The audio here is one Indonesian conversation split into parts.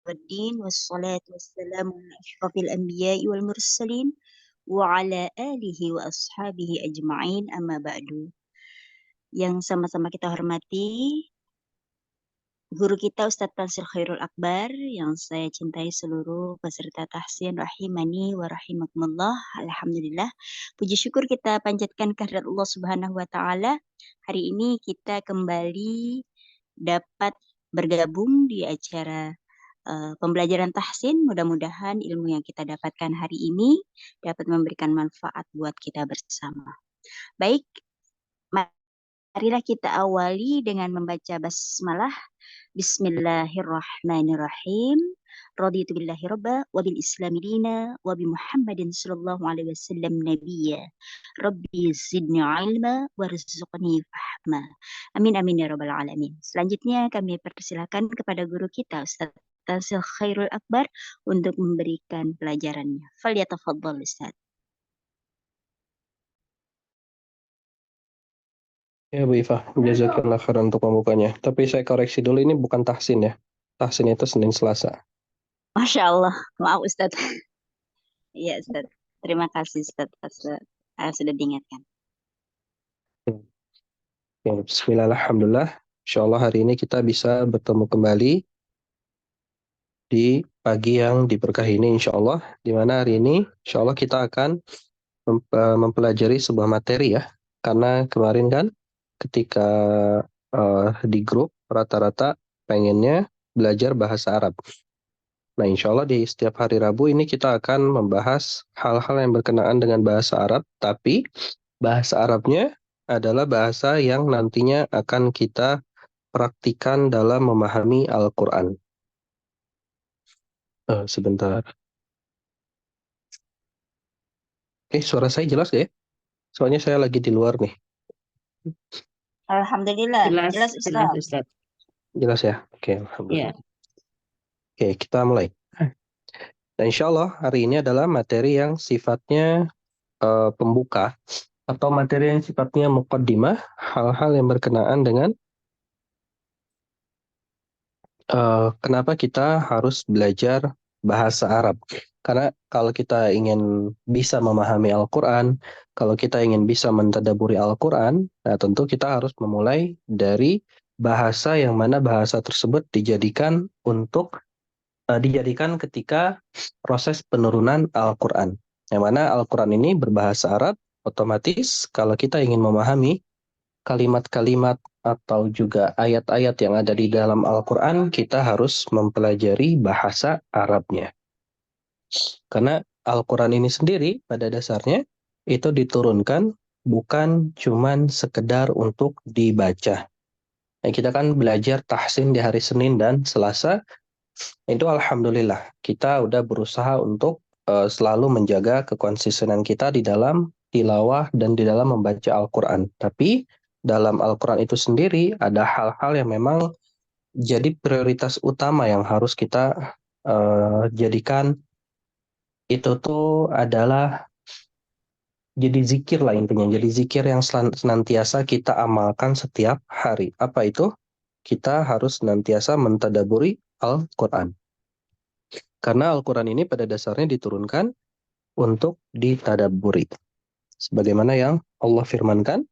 والدين والصلاة والسلام على أشرف الأنبياء والمرسلين وعلى آله وأصحابه أجمعين أما بعد. Yang sama-sama kita hormati guru kita Ustadz Tansir Khairul Akbar yang saya cintai seluruh peserta tahsin rahimani wa rahimakumullah. Alhamdulillah. Puji syukur kita panjatkan kehadirat Allah Subhanahu wa taala. Hari ini kita kembali dapat bergabung di acara pembelajaran tahsin. Mudah-mudahan ilmu yang kita dapatkan hari ini dapat memberikan manfaat buat kita bersama. Baik, marilah kita awali dengan membaca basmalah. Bismillahirrahmanirrahim. Raditu billahi rabba wa bil islami dina wa bi Muhammadin sallallahu alaihi wasallam nabiyya. Rabbi zidni ilma warzuqni fahma. Amin amin ya rabbal alamin. Selanjutnya kami persilakan kepada guru kita Ustaz Tansir Khairul Akbar untuk memberikan pelajarannya. Falyatafaddal Ustaz. Ya Bu Iva, jazakallah khairan untuk pembukanya. Tapi saya koreksi dulu, ini bukan tahsin ya. Tahsin itu Senin Selasa. Masya Allah, maaf Ustaz. Iya Ustaz, terima kasih Ustaz sudah diingatkan. Ya, bismillah, alhamdulillah. Insyaallah hari ini kita bisa bertemu kembali di pagi yang diberkahi ini insyaallah. Di mana hari ini insyaallah kita akan mempelajari sebuah materi ya. Karena kemarin kan ketika di grup rata-rata pengennya belajar bahasa Arab. Nah, insya Allah di setiap hari Rabu ini kita akan membahas hal-hal yang berkenaan dengan bahasa Arab, tapi bahasa Arabnya adalah bahasa yang nantinya akan kita praktikan dalam memahami Al-Quran. Sebentar. Oke, suara saya jelas ya? Soalnya saya lagi di luar nih. Alhamdulillah, jelas Ustaz. Jelas ya? Oke, alhamdulillah. Ya. Oke, kita mulai. Nah, insya Allah hari ini adalah materi yang sifatnya pembuka atau materi yang sifatnya muqaddimah, hal-hal yang berkenaan dengan kenapa kita harus belajar bahasa Arab. Karena kalau kita ingin bisa memahami Al-Quran, kalau kita ingin bisa mentadaburi Al-Quran, nah tentu kita harus memulai dari bahasa yang mana bahasa tersebut dijadikan ketika proses penurunan Al-Quran. Yang mana Al-Quran ini berbahasa Arab, otomatis kalau kita ingin memahami kalimat-kalimat atau juga ayat-ayat yang ada di dalam Al-Quran, kita harus mempelajari bahasa Arabnya. Karena Al-Quran ini sendiri pada dasarnya itu diturunkan bukan cuman sekedar untuk dibaca. Nah, kita kan belajar tahsin di hari Senin dan Selasa, itu alhamdulillah kita udah berusaha untuk selalu menjaga kekonsistenan kita di dalam tilawah dan di dalam membaca Al-Quran. Tapi dalam Al-Quran itu sendiri ada hal-hal yang memang jadi prioritas utama yang harus kita jadikan. Itu tuh adalah jadi zikir lah intinya. Jadi zikir yang senantiasa kita amalkan setiap hari. Apa itu? Kita harus senantiasa mentadaburi Al-Quran. Karena Al-Quran ini pada dasarnya diturunkan untuk ditadaburi. Sebagaimana yang Allah firmankan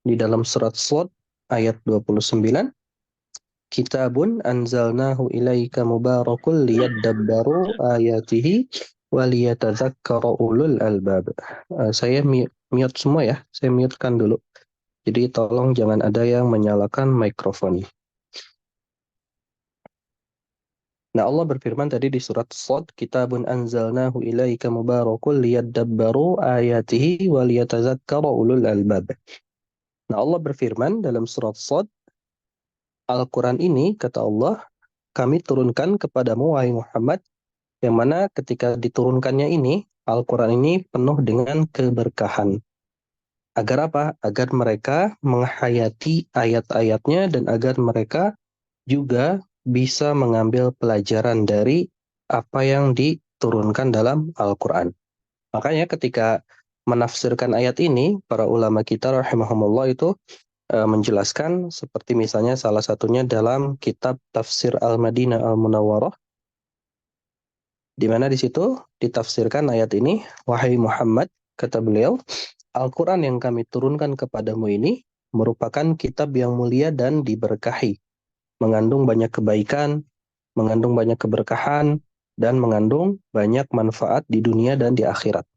di dalam surat Shad ayat 29, Kitabun anzalnahu ilaika mubarakul liyadabbaru ayatihi waliyatadzakkara ulul albab. Saya mute semua ya, saya mutekan dulu. Jadi tolong jangan ada yang menyalakan mikrofon. Nah, Allah berfirman tadi di surat Shad, Kitabun anzalnahu ilaika mubarakul liyadabbaru ayatihi waliyatadzakkara ulul albab. Nah, Allah berfirman dalam surat Shad, Al-Quran ini, kata Allah, kami turunkan kepadamu, wahai Muhammad, yang mana ketika diturunkannya ini, Al-Quran ini penuh dengan keberkahan. Agar apa? Agar mereka menghayati ayat-ayatnya dan agar mereka juga bisa mengambil pelajaran dari apa yang diturunkan dalam Al-Quran. Makanya ketika menafsirkan ayat ini, para ulama kita rahimahumullah itu menjelaskan seperti misalnya salah satunya dalam kitab Tafsir Al-Madinah Al-Munawwarah, Di mana di situ ditafsirkan ayat ini, wahai Muhammad, kata beliau, Al-Quran yang kami turunkan kepadamu ini merupakan kitab yang mulia dan diberkahi, mengandung banyak kebaikan, mengandung banyak keberkahan, dan mengandung banyak manfaat di dunia dan di akhirat.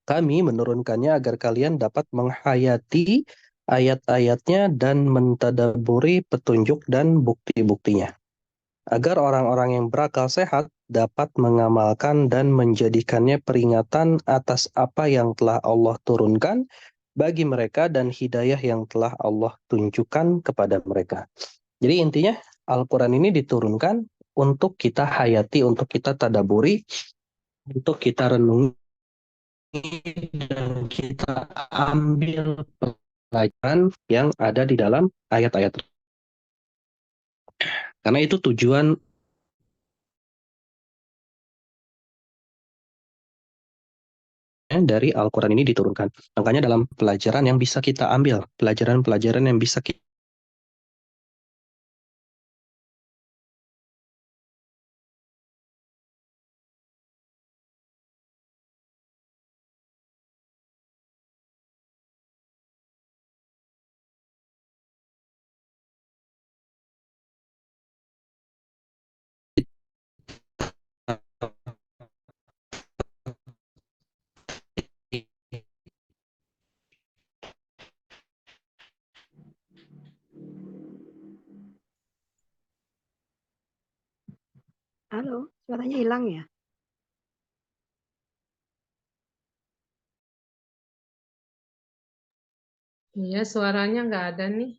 Kami menurunkannya agar kalian dapat menghayati ayat-ayatnya dan mentadaburi petunjuk dan bukti-buktinya, agar orang-orang yang berakal sehat dapat mengamalkan dan menjadikannya peringatan atas apa yang telah Allah turunkan bagi mereka dan hidayah yang telah Allah tunjukkan kepada mereka. Jadi intinya Al-Quran ini diturunkan untuk kita hayati, untuk kita tadaburi, untuk kita renungi, dan kita ambil pelajaran yang ada di dalam ayat-ayat. Karena itu tujuan dari Al-Quran ini diturunkan. Makanya dalam pelajaran yang bisa kita ambil, pelajaran-pelajaran yang bisa kita Halo, suaranya hilang ya? Iya, suaranya nggak ada nih.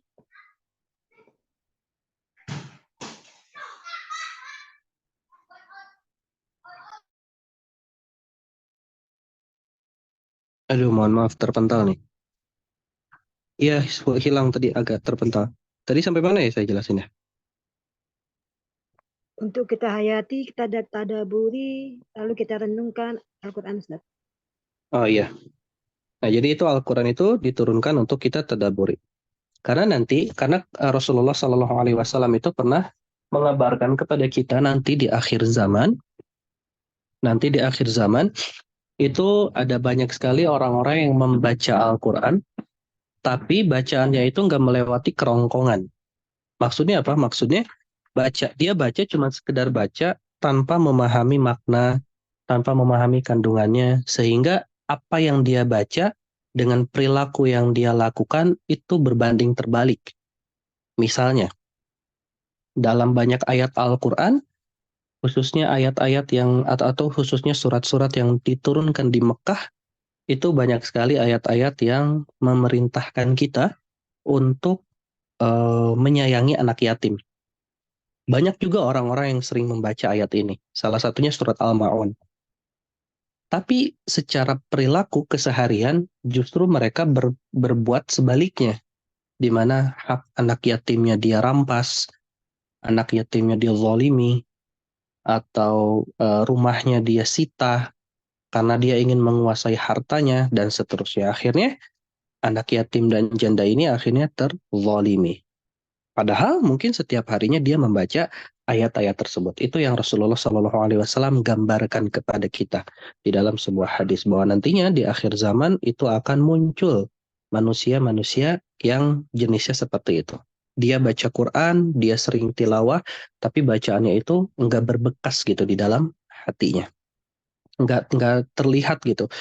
Aduh, mohon maaf, terpental nih. Iya, hilang tadi, agak terpental. Tadi sampai mana ya saya jelasin ya? Untuk kita hayati, kita tadaburi, lalu kita renungkan Al-Quran, Ustaz. Oh iya. Nah, jadi itu Al-Quran itu diturunkan untuk kita tadaburi. Karena Rasulullah Shallallahu Alaihi Wasallam itu pernah mengabarkan kepada kita nanti di akhir zaman itu ada banyak sekali orang-orang yang membaca Al-Quran, tapi bacaannya itu nggak melewati kerongkongan. Maksudnya apa? Maksudnya dia baca cuma sekedar baca tanpa memahami makna, tanpa memahami kandungannya, sehingga apa yang dia baca dengan perilaku yang dia lakukan itu berbanding terbalik. Misalnya, dalam banyak ayat Al-Quran, khususnya ayat-ayat yang atau khususnya surat-surat yang diturunkan di Mekah, itu banyak sekali ayat-ayat yang memerintahkan kita untuk menyayangi anak yatim. Banyak juga orang-orang yang sering membaca ayat ini. Salah satunya surat Al-Ma'un. Tapi secara perilaku keseharian justru mereka berbuat sebaliknya, di mana hak anak yatimnya dia rampas, anak yatimnya dia zalimi, atau rumahnya dia sita karena dia ingin menguasai hartanya, dan seterusnya. Akhirnya anak yatim dan janda ini akhirnya terzalimi. Padahal mungkin setiap harinya dia membaca ayat-ayat tersebut. Itu yang Rasulullah Shallallahu Alaihi Wasallam gambarkan kepada kita di dalam sebuah hadis, bahwa nantinya di akhir zaman itu akan muncul manusia-manusia yang jenisnya seperti itu. Dia baca Quran, dia sering tilawah, tapi bacaannya itu enggak berbekas gitu di dalam hatinya, enggak terlihat gitu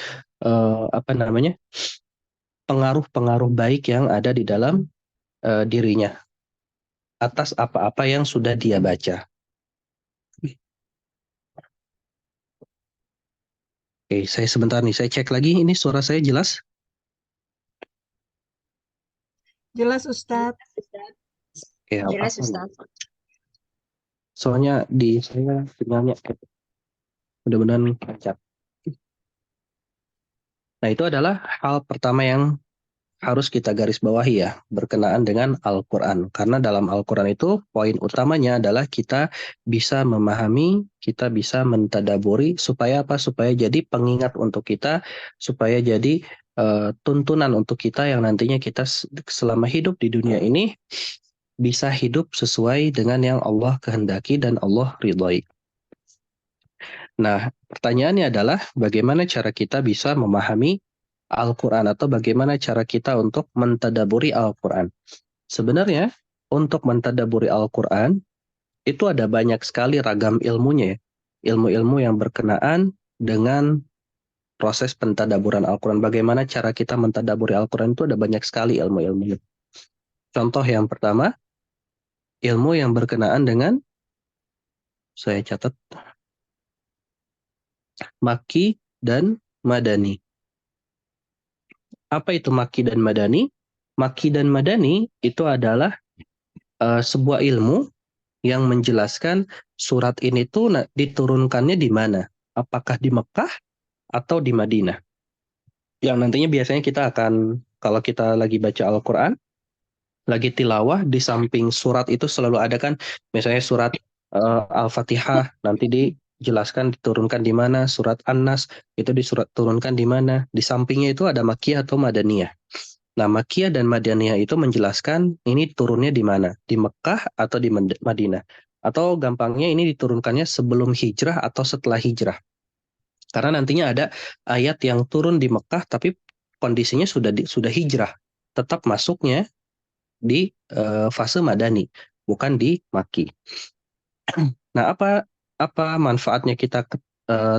pengaruh-pengaruh baik yang ada di dalam dirinya atas apa-apa yang sudah dia baca. Oke, saya sebentar nih, saya cek lagi ini suara saya jelas? Jelas, Ustaz. Oke, Jelas, Ustaz. soalnya di saya sinyalnya mudah-mudahan lancar. Nah, itu adalah hal pertama yang harus kita garis bawahi ya, berkenaan dengan Al-Quran. Karena dalam Al-Quran itu poin utamanya adalah kita bisa memahami, kita bisa mentadaburi, supaya apa? Supaya jadi pengingat untuk kita, supaya jadi tuntunan untuk kita yang nantinya kita selama hidup di dunia ini bisa hidup sesuai dengan yang Allah kehendaki dan Allah ridhoi. Nah, pertanyaannya adalah bagaimana cara kita bisa memahami Al-Quran atau bagaimana cara kita untuk mentadaburi Al-Quran. Sebenarnya untuk mentadaburi Al-Quran itu ada banyak sekali ragam ilmunya ya. Ilmu-ilmu yang berkenaan dengan proses pentadaburan Al-Quran. Bagaimana cara kita mentadaburi Al-Quran itu ada banyak sekali ilmu-ilmunya. Contoh yang pertama, ilmu yang berkenaan dengan, saya catat, Makki dan Madani. Apa itu Makki dan Madani? Makki dan Madani itu adalah sebuah ilmu yang menjelaskan surat ini tuh diturunkannya di mana? Apakah di Mekah atau di Madinah? Yang nantinya biasanya kita akan, kalau kita lagi baca Al-Quran, lagi tilawah, di samping surat itu selalu ada kan, misalnya surat Al-Fatihah, nanti dijelaskan diturunkan di mana, surat An-Nas, itu turunkan di mana, di sampingnya itu ada Makkiyah atau Madaniyah. Nah, Makkiyah dan Madaniyah itu menjelaskan ini turunnya di mana, di Mekah atau di Madinah. Atau gampangnya ini diturunkannya sebelum hijrah atau setelah hijrah. Karena nantinya ada ayat yang turun di Mekah tapi kondisinya sudah hijrah. Tetap masuknya di fase Madani, bukan di Makki. Nah, apa manfaatnya kita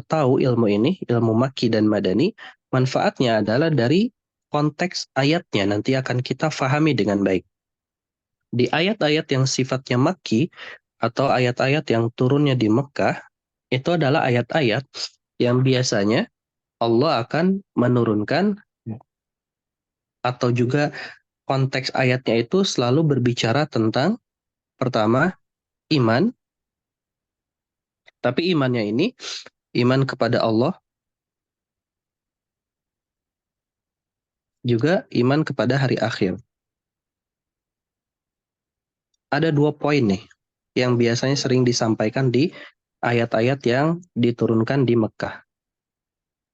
tahu ilmu ini, ilmu Makki dan Madani? Manfaatnya adalah dari konteks ayatnya nanti akan kita fahami dengan baik. Di ayat-ayat yang sifatnya Makki atau ayat-ayat yang turunnya di Mekah, itu adalah ayat-ayat yang biasanya Allah akan menurunkan, atau juga konteks ayatnya itu selalu berbicara tentang pertama iman, tapi imannya ini iman kepada Allah, juga iman kepada hari akhir. Ada 2 poin nih yang biasanya sering disampaikan di ayat-ayat yang diturunkan di Mekah.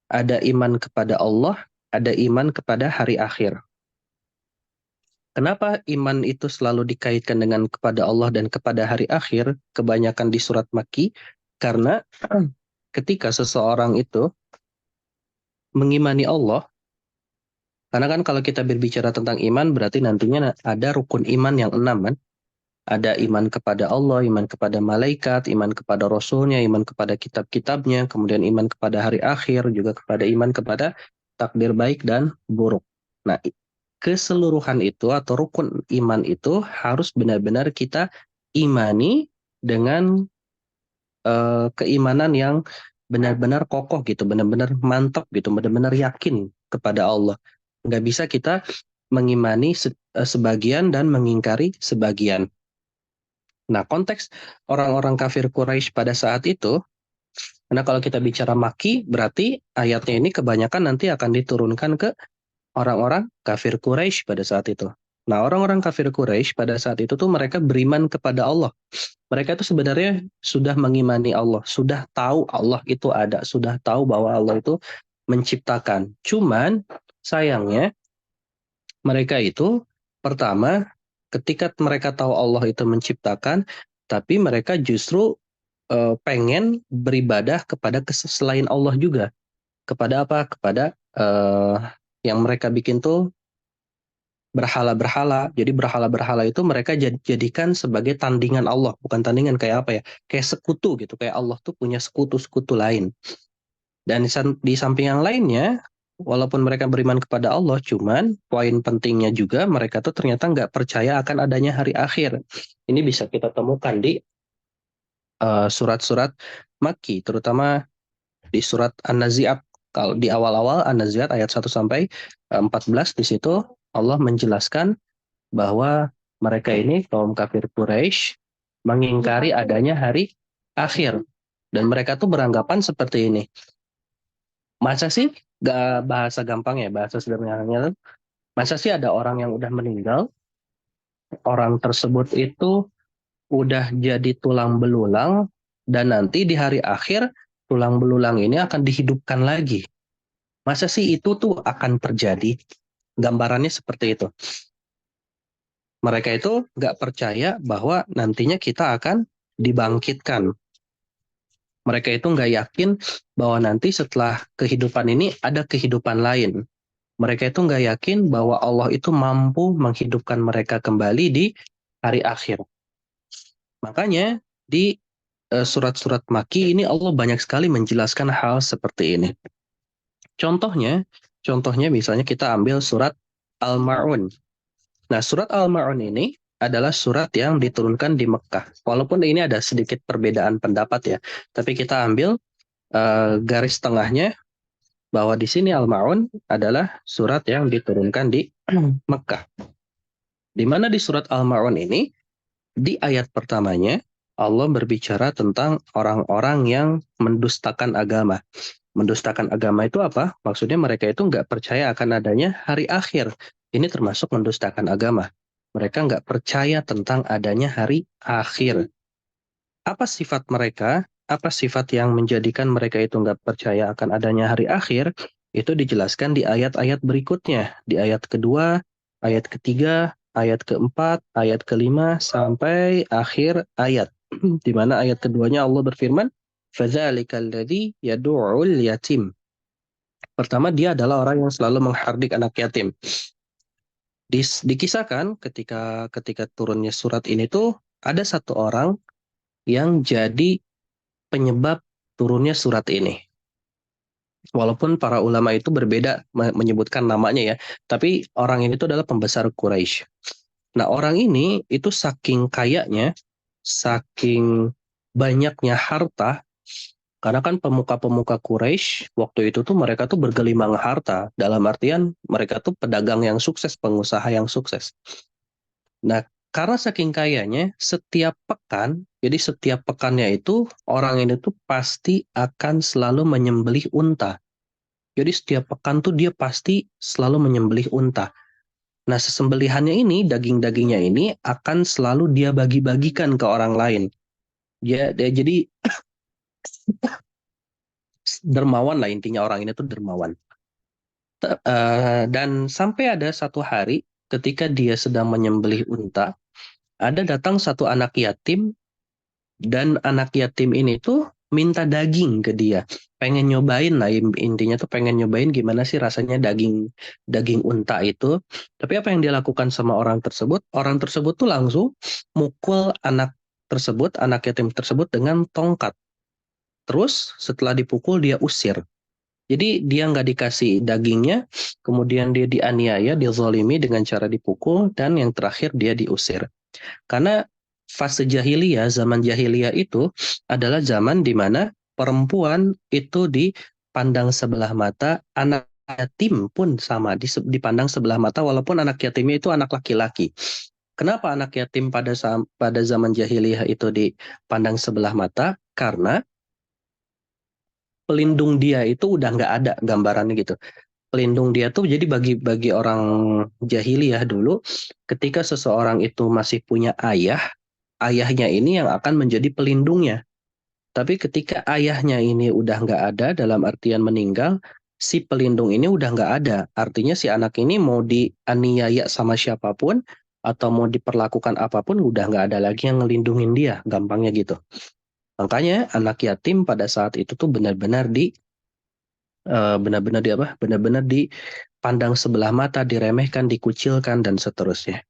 Ada iman kepada Allah, ada iman kepada hari akhir. Kenapa iman itu selalu dikaitkan dengan kepada Allah dan kepada hari akhir, kebanyakan di surat Makki? Karena ketika seseorang itu mengimani Allah, karena kan kalau kita berbicara tentang iman, berarti nantinya ada rukun iman yang 6 kan? Ada iman kepada Allah, iman kepada malaikat, iman kepada Rasulnya, iman kepada kitab-kitabnya, kemudian iman kepada hari akhir, juga kepada iman kepada takdir baik dan buruk. Nah, keseluruhan itu atau rukun iman itu harus benar-benar kita imani dengan keimanan yang benar-benar kokoh gitu, benar-benar mantap gitu, benar-benar yakin kepada Allah. Nggak bisa kita mengimani sebagian dan mengingkari sebagian. Nah, konteks orang-orang kafir Quraisy pada saat itu, karena kalau kita bicara Makki, berarti ayatnya ini kebanyakan nanti akan diturunkan ke orang-orang kafir Quraisy pada saat itu. Nah, orang-orang kafir Quraisy pada saat itu tuh mereka beriman kepada Allah. Mereka itu sebenarnya sudah mengimani Allah, sudah tahu Allah itu ada, sudah tahu bahwa Allah itu menciptakan. Cuman sayangnya mereka itu pertama ketika mereka tahu Allah itu menciptakan, tapi mereka justru pengen beribadah kepada selain Allah juga. Kepada apa? Kepada yang mereka bikin tuh berhala-berhala. Jadi berhala-berhala itu mereka jadikan sebagai tandingan Allah, bukan tandingan kayak apa ya? Kayak sekutu gitu, kayak Allah tuh punya sekutu-sekutu lain. Dan di samping yang lainnya, walaupun mereka beriman kepada Allah, cuman poin pentingnya juga mereka tuh ternyata nggak percaya akan adanya hari akhir. Ini bisa kita temukan di surat-surat Makki, terutama di surat An-Nazi'at. Kalau di awal-awal An-Nazi'at ayat 1 sampai 14, di situ Allah menjelaskan bahwa mereka ini kaum kafir Quraisy mengingkari adanya hari akhir. Dan mereka tuh beranggapan seperti ini. Masa sih, gak bahasa gampang ya, bahasa sederhananya, masa sih ada orang yang udah meninggal, orang tersebut itu udah jadi tulang belulang, dan nanti di hari akhir tulang belulang ini akan dihidupkan lagi. Masa sih itu tuh akan terjadi? Gambarannya seperti itu. Mereka itu nggak percaya bahwa nantinya kita akan dibangkitkan. Mereka itu nggak yakin bahwa nanti setelah kehidupan ini ada kehidupan lain. Mereka itu nggak yakin bahwa Allah itu mampu menghidupkan mereka kembali di hari akhir. Makanya di surat-surat Maki ini Allah banyak sekali menjelaskan hal seperti ini. Contohnya misalnya kita ambil surat Al-Ma'un. Nah, surat Al-Ma'un ini adalah surat yang diturunkan di Mekah. Walaupun ini ada sedikit perbedaan pendapat ya, tapi kita ambil garis tengahnya bahwa di sini Al-Ma'un adalah surat yang diturunkan di Mekah. Di mana di surat Al-Ma'un ini, di ayat pertamanya, Allah berbicara tentang orang-orang yang mendustakan agama. Mendustakan agama itu apa? Maksudnya mereka itu nggak percaya akan adanya hari akhir. Ini termasuk mendustakan agama. Mereka nggak percaya tentang adanya hari akhir. Apa sifat mereka? Apa sifat yang menjadikan mereka itu nggak percaya akan adanya hari akhir? Itu dijelaskan di ayat-ayat berikutnya. Di ayat kedua, ayat ketiga, ayat keempat, ayat kelima, sampai akhir ayat. Di mana ayat keduanya Allah berfirman, فَذَلِكَ الَّذِي يَدُعُ الْيَتِيمِ. Pertama, dia adalah orang yang selalu menghardik anak yatim. Dikisahkan ketika turunnya surat ini tuh ada satu orang yang jadi penyebab turunnya surat ini. Walaupun para ulama itu berbeda menyebutkan namanya ya, tapi orang ini tuh adalah pembesar Quraisy. Nah, orang ini itu saking kayanya, saking banyaknya harta, karena kan pemuka-pemuka Quraisy waktu itu tuh mereka tuh bergelimang harta, dalam artian mereka tuh pedagang yang sukses, pengusaha yang sukses. Nah, karena saking kayanya, jadi setiap pekannya itu orang ini tuh pasti akan selalu menyembelih unta. Jadi setiap pekan tuh dia pasti selalu menyembelih unta. Nah, sesembelihannya ini, daging-dagingnya ini akan selalu dia bagi-bagikan ke orang lain. Dia jadi dermawan lah, intinya orang ini tuh dermawan. Dan sampai ada satu hari ketika dia sedang menyembelih unta, ada datang satu anak yatim, dan anak yatim ini tuh minta daging ke dia. Pengen nyobain lah, intinya tuh pengen nyobain gimana sih rasanya daging unta itu. Tapi apa yang dia lakukan sama orang tersebut? Orang tersebut tuh langsung mukul anak yatim tersebut dengan tongkat. Terus setelah dipukul dia usir. Jadi dia nggak dikasih dagingnya, kemudian dia dianiaya, dizalimi dengan cara dipukul, dan yang terakhir dia diusir. Karena fase jahiliyah, zaman jahiliyah itu adalah zaman di mana perempuan itu dipandang sebelah mata, anak yatim pun sama dipandang sebelah mata, walaupun anak yatimnya itu anak laki-laki. Kenapa anak yatim pada zaman jahiliyah itu dipandang sebelah mata? Karena pelindung dia itu udah nggak ada gambarannya gitu. Pelindung dia tuh jadi bagi orang jahiliyah dulu, ketika seseorang itu masih punya ayahnya ini yang akan menjadi pelindungnya. Tapi ketika ayahnya ini udah nggak ada, dalam artian meninggal, si pelindung ini udah nggak ada. Artinya si anak ini mau dianiaya sama siapapun atau mau diperlakukan apapun udah nggak ada lagi yang ngelindungin dia, gampangnya gitu. Makanya anak yatim pada saat itu tuh benar-benar dipandang sebelah mata, diremehkan, dikucilkan, dan seterusnya.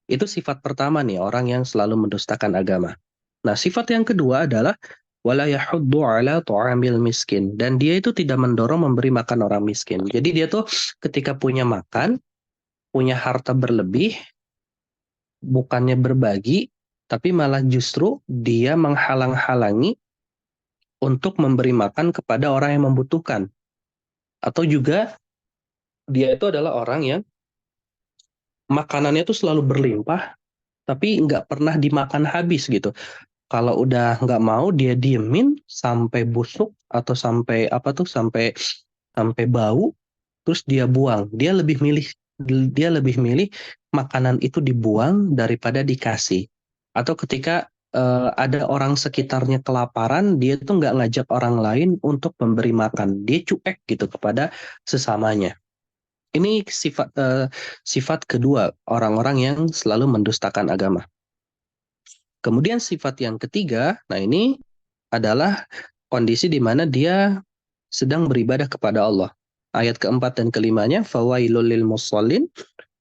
Itu sifat pertama nih, orang yang selalu mendustakan agama. Nah, sifat yang kedua adalah wala yahuddu ala ta'amil miskin, dan dia itu tidak mendorong memberi makan orang miskin. Jadi dia tuh ketika punya makan, punya harta berlebih, bukannya berbagi, tapi malah justru dia menghalang-halangi untuk memberi makan kepada orang yang membutuhkan. Atau juga dia itu adalah orang yang makanannya tuh selalu berlimpah, tapi nggak pernah dimakan habis gitu. Kalau udah nggak mau, dia diemin sampai busuk atau sampai bau, terus dia buang. Dia lebih milih makanan itu dibuang daripada dikasih. Atau ketika ada orang sekitarnya kelaparan, dia tuh nggak ngajak orang lain untuk memberi makan. Dia cuek gitu kepada sesamanya. Ini sifat kedua orang-orang yang selalu mendustakan agama. Kemudian sifat yang ketiga, nah ini adalah kondisi di mana dia sedang beribadah kepada Allah. Ayat keempat dan kelimanya, fawailul lil musallin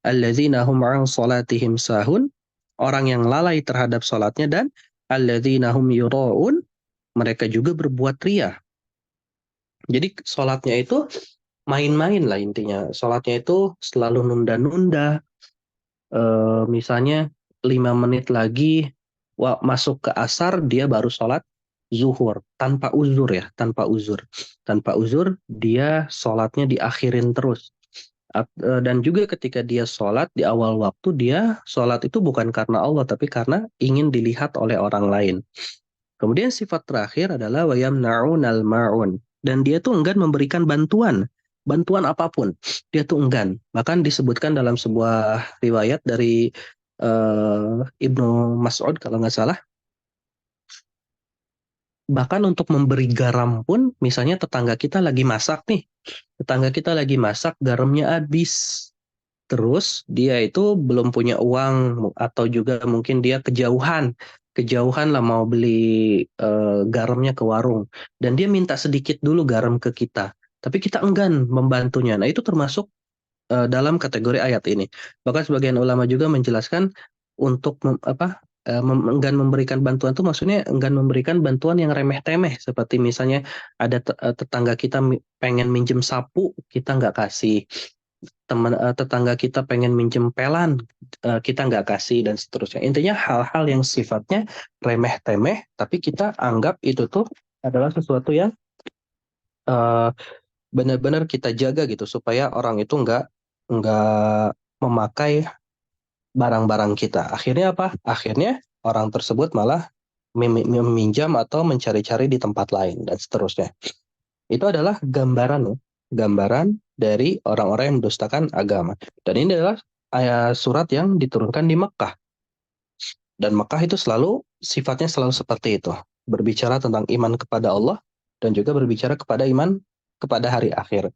alladzina hum an salatihim sahun, orang yang lalai terhadap salatnya, dan alladzina hum yuraun, mereka juga berbuat riya. Jadi salatnya itu main-main lah intinya. Salatnya itu selalu nunda-nunda. Misalnya 5 menit lagi masuk ke asar, dia baru sholat zuhur tanpa uzur ya, tanpa uzur dia sholatnya diakhirin terus. Dan juga ketika dia sholat di awal waktu, dia sholat itu bukan karena Allah tapi karena ingin dilihat oleh orang lain. Kemudian sifat terakhir adalah wayamna'unal ma'un, dan dia tuh enggan memberikan bantuan apapun, dia tuh enggan. Bahkan disebutkan dalam sebuah riwayat dari Ibnu Mas'ud kalau nggak salah, bahkan untuk memberi garam pun, misalnya tetangga kita lagi masak nih, garamnya habis, terus dia itu belum punya uang, atau juga mungkin dia kejauhan lah mau beli garamnya ke warung, dan dia minta sedikit dulu garam ke kita, tapi kita enggan membantunya. Nah, itu termasuk dalam kategori ayat ini. Bahkan sebagian ulama juga menjelaskan untuk enggan memberikan bantuan itu maksudnya enggan memberikan bantuan yang remeh-temeh, seperti misalnya ada tetangga kita pengen minjem sapu, kita nggak kasih. Tetangga kita pengen minjem pelan, kita nggak kasih, dan seterusnya. Intinya hal-hal yang sifatnya remeh-temeh, tapi kita anggap itu tuh adalah sesuatu yang benar-benar kita jaga gitu, supaya orang itu nggak memakai barang-barang kita. Akhirnya apa? Akhirnya orang tersebut malah meminjam atau mencari-cari di tempat lain, dan seterusnya. Itu adalah gambaran dari orang-orang yang mendustakan agama. Dan ini adalah surat yang diturunkan di Mekah. Dan Mekah itu sifatnya selalu seperti itu. Berbicara tentang iman kepada Allah, dan juga berbicara kepada iman kepada hari akhir.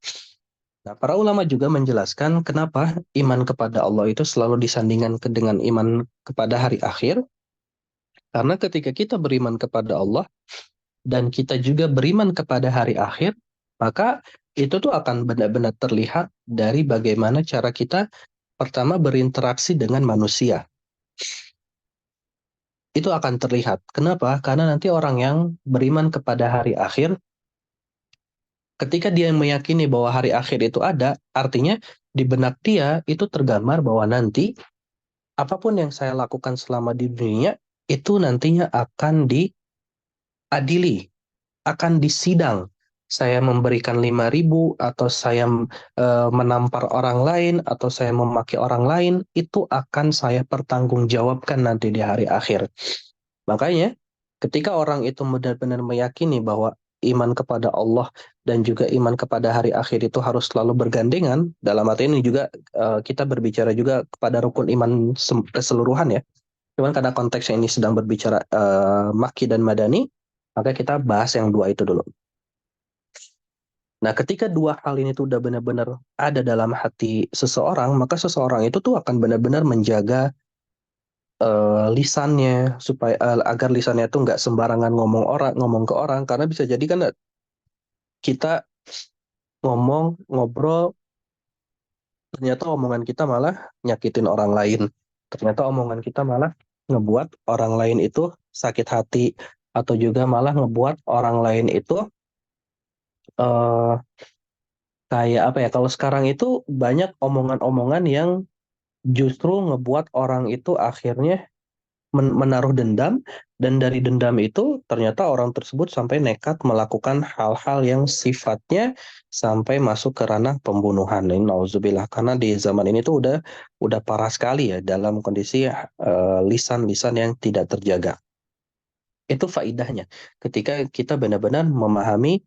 Nah, para ulama juga menjelaskan kenapa iman kepada Allah itu selalu disandingkan dengan iman kepada hari akhir. Karena ketika kita beriman kepada Allah, dan kita juga beriman kepada hari akhir, maka itu tuh akan benar-benar terlihat dari bagaimana cara kita pertama berinteraksi dengan manusia. Itu akan terlihat. Kenapa? Karena nanti orang yang beriman kepada hari akhir, ketika dia meyakini bahwa hari akhir itu ada, artinya di benak dia itu tergambar bahwa nanti apapun yang saya lakukan selama di dunia itu nantinya akan diadili, akan disidang. Saya memberikan 5.000, atau saya menampar orang lain, atau saya memaki orang lain, itu akan saya pertanggungjawabkan nanti di hari akhir. Makanya ketika orang itu benar-benar meyakini bahwa iman kepada Allah dan juga iman kepada hari akhir itu harus selalu bergandengan, dalam arti ini juga kita berbicara juga kepada rukun iman keseluruhan ya. Cuman karena konteksnya ini sedang berbicara Makki dan Madani, maka kita bahas yang dua itu dulu. Nah, ketika dua hal ini tuh udah benar-benar ada dalam hati seseorang, maka seseorang itu tuh akan benar-benar menjaga lisannya, supaya agar lisannya tuh nggak sembarangan ngomong ke orang, karena bisa jadi kan kita ngobrol, ternyata omongan kita malah nyakitin orang lain, ternyata omongan kita malah ngebuat orang lain itu sakit hati, atau juga malah ngebuat orang lain itu kayak apa ya, kalau sekarang itu banyak omongan-omongan yang justru ngebuat orang itu akhirnya menaruh dendam, dan dari dendam itu ternyata orang tersebut sampai nekat melakukan hal-hal yang sifatnya sampai masuk ke ranah pembunuhan. Ini nauzubillah, karena di zaman ini tuh udah parah sekali ya dalam kondisi lisan-lisan yang tidak terjaga. Itu faidahnya ketika kita benar-benar memahami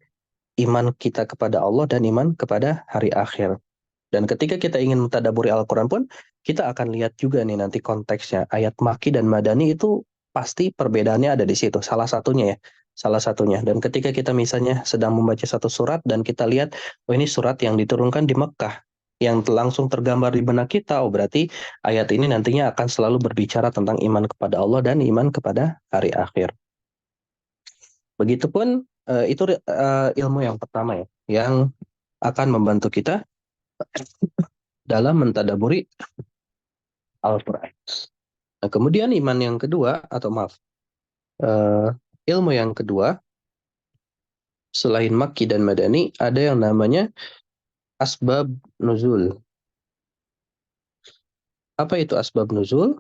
iman kita kepada Allah dan iman kepada hari akhir. Dan ketika kita ingin mentadaburi Al-Quran pun, kita akan lihat juga nih nanti konteksnya. Ayat Makki dan Madani itu pasti perbedaannya ada di situ. Salah satunya ya. Salah satunya. Dan ketika kita misalnya sedang membaca satu surat dan kita lihat, oh ini surat yang diturunkan di Mekkah, yang langsung tergambar di benak kita, oh berarti ayat ini nantinya akan selalu berbicara tentang iman kepada Allah dan iman kepada hari akhir. Begitupun itu ilmu yang pertama ya, yang akan membantu kita dalam mentadaburi Al-Quran. Nah, kemudian iman yang kedua, atau maaf, eh, ilmu yang kedua, selain Makki dan Madani, ada yang namanya asbab nuzul. Apa itu asbab nuzul?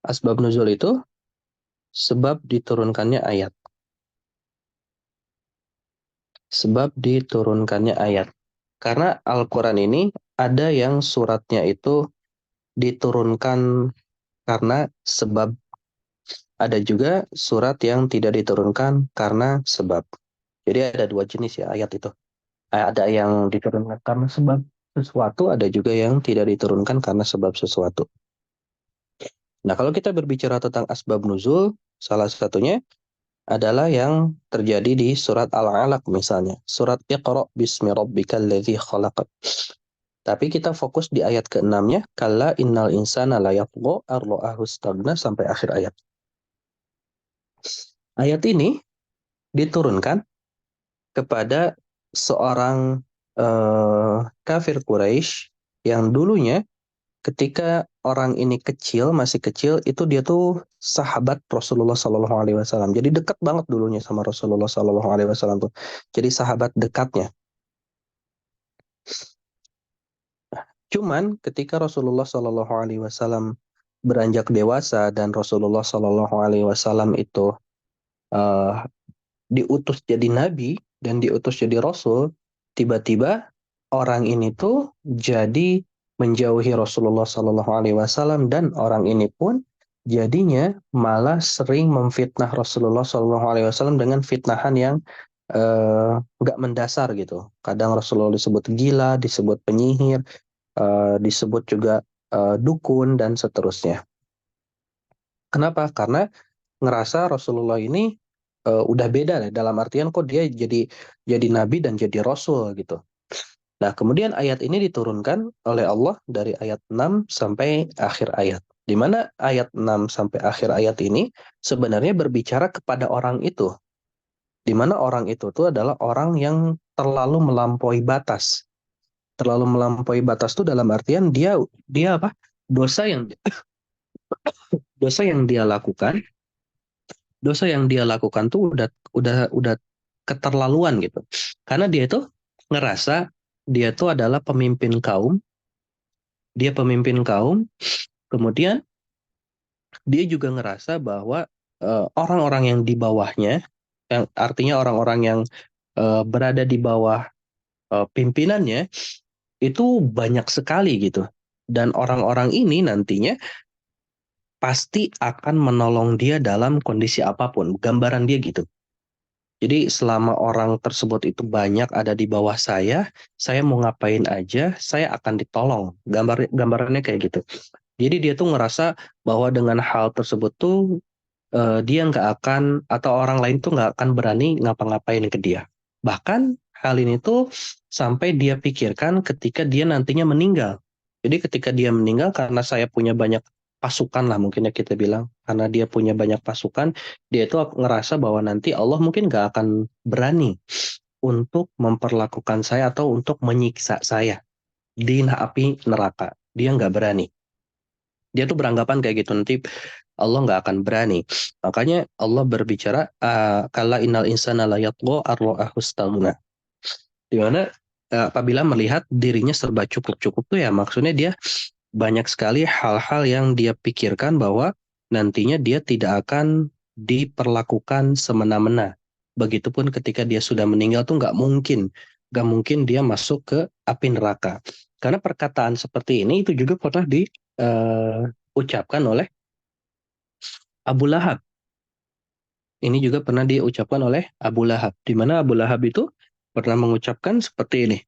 Asbab nuzul itu sebab diturunkannya ayat. Sebab diturunkannya ayat. Karena Al-Quran ini ada yang suratnya itu diturunkan karena sebab. Ada juga surat yang tidak diturunkan karena sebab. Jadi ada dua jenis ya ayat itu. Ada yang diturunkan karena sebab sesuatu, ada juga yang tidak diturunkan karena sebab sesuatu. Nah, kalau kita berbicara tentang asbab nuzul, salah satunya adalah yang terjadi di surat Al-Alaq misalnya. Surat Iqra bismi rabbikal ladzi khalaq. Tapi kita fokus di ayat ke-6-nya, kalla innal insana layatgha ar-ra'ahu istaghna, sampai akhir ayat. Ayat ini diturunkan kepada seorang kafir Quraisy yang dulunya ketika orang ini kecil, masih kecil, itu dia tuh sahabat Rasulullah Sallallahu Alaihi Wasallam. Jadi dekat banget dulunya sama Rasulullah Sallallahu Alaihi Wasallam tuh. Jadi sahabat dekatnya. Cuman ketika Rasulullah Sallallahu Alaihi Wasallam beranjak dewasa dan Rasulullah Sallallahu Alaihi Wasallam itu eh, diutus jadi nabi dan diutus jadi rasul, tiba-tiba orang ini tuh jadi menjauhi Rasulullah Sallallahu Alaihi Wasallam, dan orang ini pun jadinya malah sering memfitnah Rasulullah Sallallahu Alaihi Wasallam dengan fitnahan yang nggak mendasar gitu. Kadang Rasulullah disebut gila, disebut penyihir, disebut juga dukun dan seterusnya. Kenapa? Karena ngerasa Rasulullah ini udah beda dalam artian kok dia jadi nabi dan jadi rasul gitu. Nah, kemudian ayat ini diturunkan oleh Allah dari ayat 6 sampai akhir ayat. Di mana ayat 6 sampai akhir ayat ini sebenarnya berbicara kepada orang itu. Di mana orang itu tuh adalah orang yang terlalu melampaui batas. Terlalu melampaui batas tuh dalam artian dia apa? Dosa yang dia lakukan, dosa yang dia lakukan tuh udah keterlaluan gitu. Karena dia itu ngerasa dia tuh adalah pemimpin kaum, kemudian dia juga ngerasa bahwa orang-orang yang di bawahnya, yang artinya orang-orang yang berada di bawah pimpinannya itu banyak sekali gitu. Dan orang-orang ini nantinya pasti akan menolong dia dalam kondisi apapun. Gambaran dia gitu. Jadi selama orang tersebut itu banyak ada di bawah saya mau ngapain aja, saya akan ditolong. Gambarannya kayak gitu. Jadi dia tuh ngerasa bahwa dengan hal tersebut tuh dia nggak akan, atau orang lain tuh nggak akan berani ngapa-ngapain ke dia. Bahkan hal ini tuh sampai dia pikirkan ketika dia nantinya meninggal. Jadi ketika dia meninggal, karena saya punya banyak pasukan lah mungkin ya kita bilang, karena dia punya banyak pasukan, dia tuh ngerasa bahwa nanti Allah mungkin nggak akan berani untuk memperlakukan saya atau untuk menyiksa saya di api neraka. Dia nggak berani. Dia tuh beranggapan kayak gitu, nanti Allah nggak akan berani. Makanya Allah berbicara, kalla innal insana la yatgha ar-ra'ahu istaghna. Di mana apabila melihat dirinya serba cukup-cukup tuh ya maksudnya dia banyak sekali hal-hal yang dia pikirkan bahwa nantinya dia tidak akan diperlakukan semena-mena. Begitupun ketika dia sudah meninggal tuh nggak mungkin dia masuk ke api neraka. Karena perkataan seperti ini itu juga pernah diucapkan oleh Abu Lahab. Ini juga pernah diucapkan oleh Abu Lahab. Di mana Abu Lahab itu pernah mengucapkan seperti ini.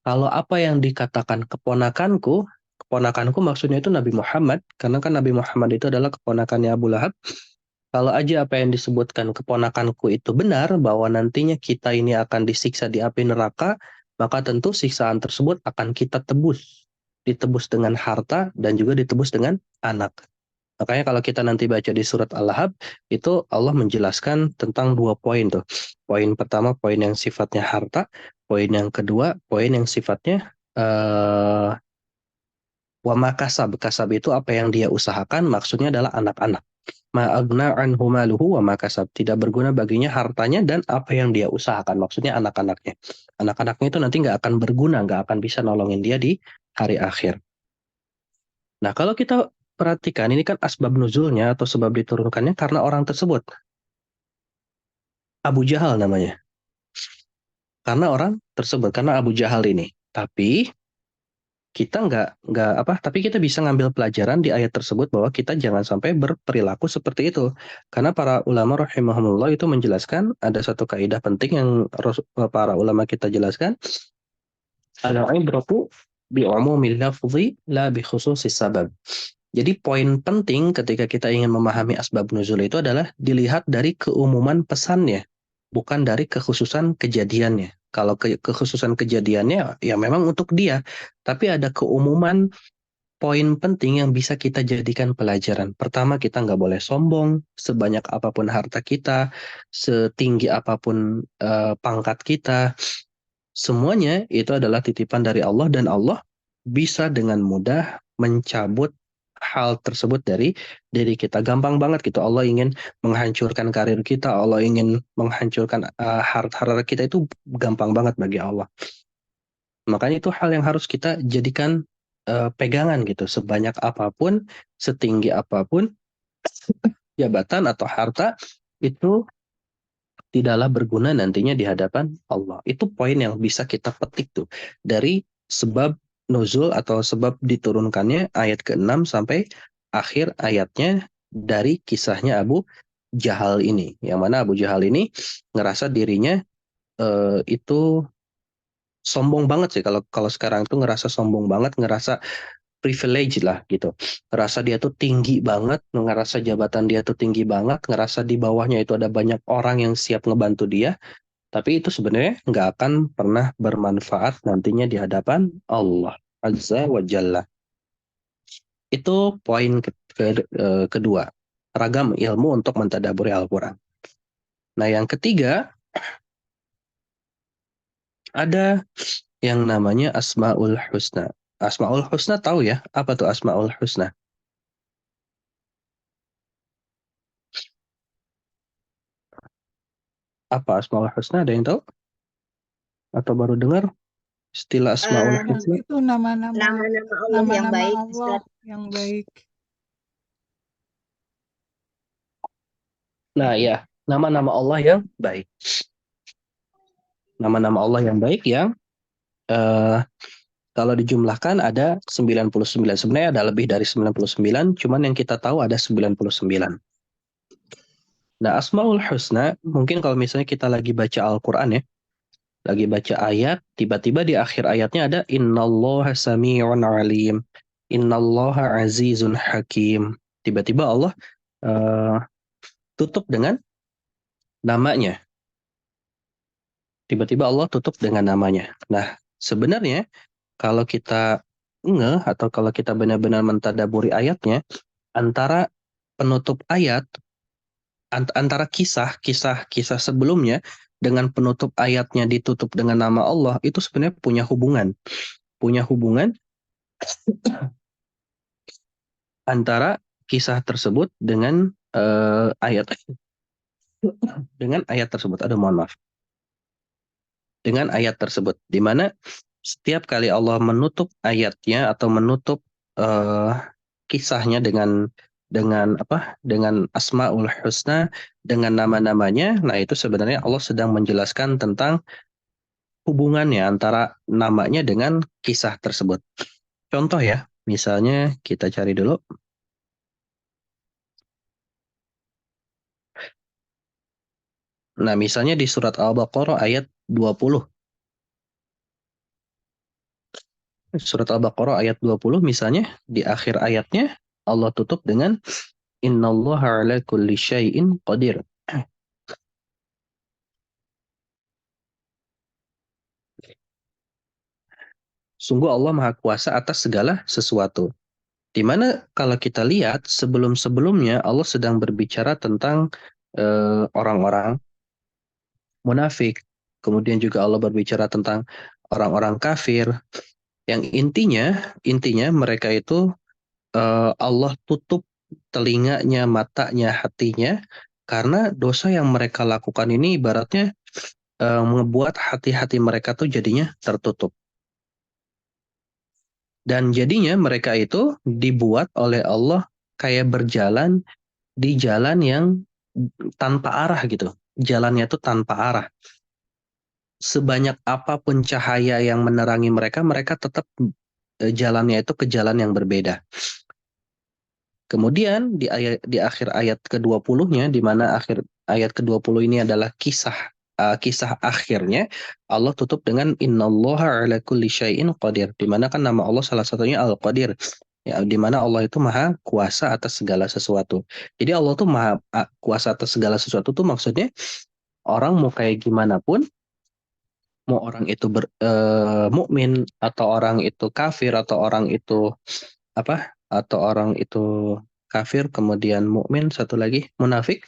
Kalau apa yang dikatakan keponakanku maksudnya itu Nabi Muhammad, karena kan Nabi Muhammad itu adalah keponakannya Abu Lahab. Kalau aja apa yang disebutkan keponakanku itu benar, bahwa nantinya kita ini akan disiksa di api neraka, maka tentu siksaan tersebut akan kita tebus. Ditebus dengan harta dan juga ditebus dengan anak. Makanya kalau kita nanti baca di surat Al-Lahab, itu Allah menjelaskan tentang 2 poin tuh. Poin pertama, poin yang sifatnya harta. Poin yang kedua, poin yang sifatnya wa makasab. Kasab itu apa yang dia usahakan, maksudnya adalah anak-anak. Ma'agna anhu maluhu wa makasab. Tidak berguna baginya hartanya dan apa yang dia usahakan, maksudnya anak-anaknya. Anak-anaknya itu nanti nggak akan berguna, nggak akan bisa nolongin dia di hari akhir. Nah, kalau kita perhatikan, ini kan asbab nuzulnya atau sebab diturunkannya karena orang tersebut. Abu Jahal namanya. Karena orang tersebut, karena Abu Jahal ini. Tapi kita tapi kita bisa ngambil pelajaran di ayat tersebut bahwa kita jangan sampai berperilaku seperti itu. Karena para ulama rahimahumullah itu menjelaskan ada satu kaidah penting yang para ulama kita jelaskan. Al-ibratu bi umumil lafzi la bi khususis sabab. Jadi poin penting ketika kita ingin memahami asbab nuzul itu adalah dilihat dari keumuman pesannya, bukan dari kekhususan kejadiannya. Kalau kekhususan kejadiannya ya memang untuk dia, tapi ada keumuman poin penting yang bisa kita jadikan pelajaran. Pertama, kita nggak boleh sombong, sebanyak apapun harta kita, setinggi apapun pangkat kita, semuanya itu adalah titipan dari Allah dan Allah bisa dengan mudah mencabut hal tersebut dari diri kita. Gampang banget gitu. Allah ingin menghancurkan karir kita, Allah ingin menghancurkan harta kita, itu gampang banget bagi Allah. Makanya itu hal yang harus kita jadikan pegangan gitu. Sebanyak apapun, setinggi apapun jabatan atau harta itu tidaklah berguna nantinya di hadapan Allah. Itu poin yang bisa kita petik tuh dari sebab nuzul atau sebab diturunkannya ayat ke-6 sampai akhir ayatnya dari kisahnya Abu Jahal ini. Yang mana Abu Jahal ini ngerasa dirinya itu sombong banget sih, kalau kalau sekarang itu ngerasa sombong banget, ngerasa privilege lah gitu. Ngerasa dia tuh tinggi banget, ngerasa jabatan dia tuh tinggi banget, ngerasa di bawahnya itu ada banyak orang yang siap ngebantu dia. Tapi itu sebenarnya nggak akan pernah bermanfaat nantinya di hadapan Allah Azza wa Jalla. Itu poin kedua. Ragam ilmu untuk mentadaburi Al-Quran. Nah, yang ketiga, ada yang namanya Asmaul Husna. Asmaul Husna tahu ya? Apa tuh Asmaul Husna? Apa Asmaul Husna? Ada yang tahu? Atau baru dengar istilah Asmaul Husna? Itu nama-nama Nama-nama Allah yang nama-nama baik, Allah Ustaz. yang baik. Nah, ya, nama-nama Allah yang baik. Nama-nama Allah yang baik yang kalau dijumlahkan ada 99. Sebenarnya ada lebih dari 99, cuman yang kita tahu ada 99. Nah, Asmaul Husna, mungkin kalau misalnya kita lagi baca Al-Quran ya, lagi baca ayat, tiba-tiba di akhir ayatnya ada Innallaha sami'un alim, Innallaha azizun hakim. Tiba-tiba Allah uh, tutup dengan namanya. Tiba-tiba Allah tutup dengan namanya. Nah, sebenarnya kalau kita ngeh atau kalau kita benar-benar mentadaburi ayatnya, antara penutup ayat, antara kisah sebelumnya dengan penutup ayatnya ditutup dengan nama Allah, itu sebenarnya punya hubungan. Punya hubungan antara kisah tersebut dengan ayat dengan ayat tersebut. Aduh, mohon maaf. Dengan ayat tersebut, di mana setiap kali Allah menutup ayatnya atau menutup kisahnya dengan apa? Dengan Asmaul Husna, dengan nama-namanya. Nah, itu sebenarnya Allah sedang menjelaskan tentang hubungannya antara namanya dengan kisah tersebut. Contoh ya, misalnya kita cari dulu. Nah, misalnya di surat Al-Baqarah ayat 20. Surat Al-Baqarah ayat 20 misalnya di akhir ayatnya Allah tutup dengan Innallaha ala kulli syai'in qadir. Sungguh Allah Maha Kuasa atas segala sesuatu. Di mana kalau kita lihat sebelum-sebelumnya Allah sedang berbicara tentang orang-orang munafik. Kemudian juga Allah berbicara tentang orang-orang kafir yang intinya mereka itu Allah tutup telinganya, matanya, hatinya karena dosa yang mereka lakukan ini ibaratnya membuat hati-hati mereka tuh jadinya tertutup. Dan jadinya mereka itu dibuat oleh Allah kayak berjalan di jalan yang tanpa arah gitu. Jalannya tuh tanpa arah. Sebanyak apapun cahaya yang menerangi mereka, mereka tetap jalannya itu ke jalan yang berbeda. Kemudian di akhir ayat ke-20-nya, di mana akhir ayat ke-20 ini adalah kisah akhirnya, Allah tutup dengan innallaha ala kulli syai'in qadir, di mana kan nama Allah salah satunya Al-Qadir. Ya, di mana Allah itu maha kuasa atas segala sesuatu. Jadi Allah tuh maha kuasa atas segala sesuatu tuh maksudnya orang mau kayak gimana pun, mau orang itu mukmin atau orang itu kafir atau orang itu apa? Atau orang itu kafir kemudian mukmin, satu lagi munafik,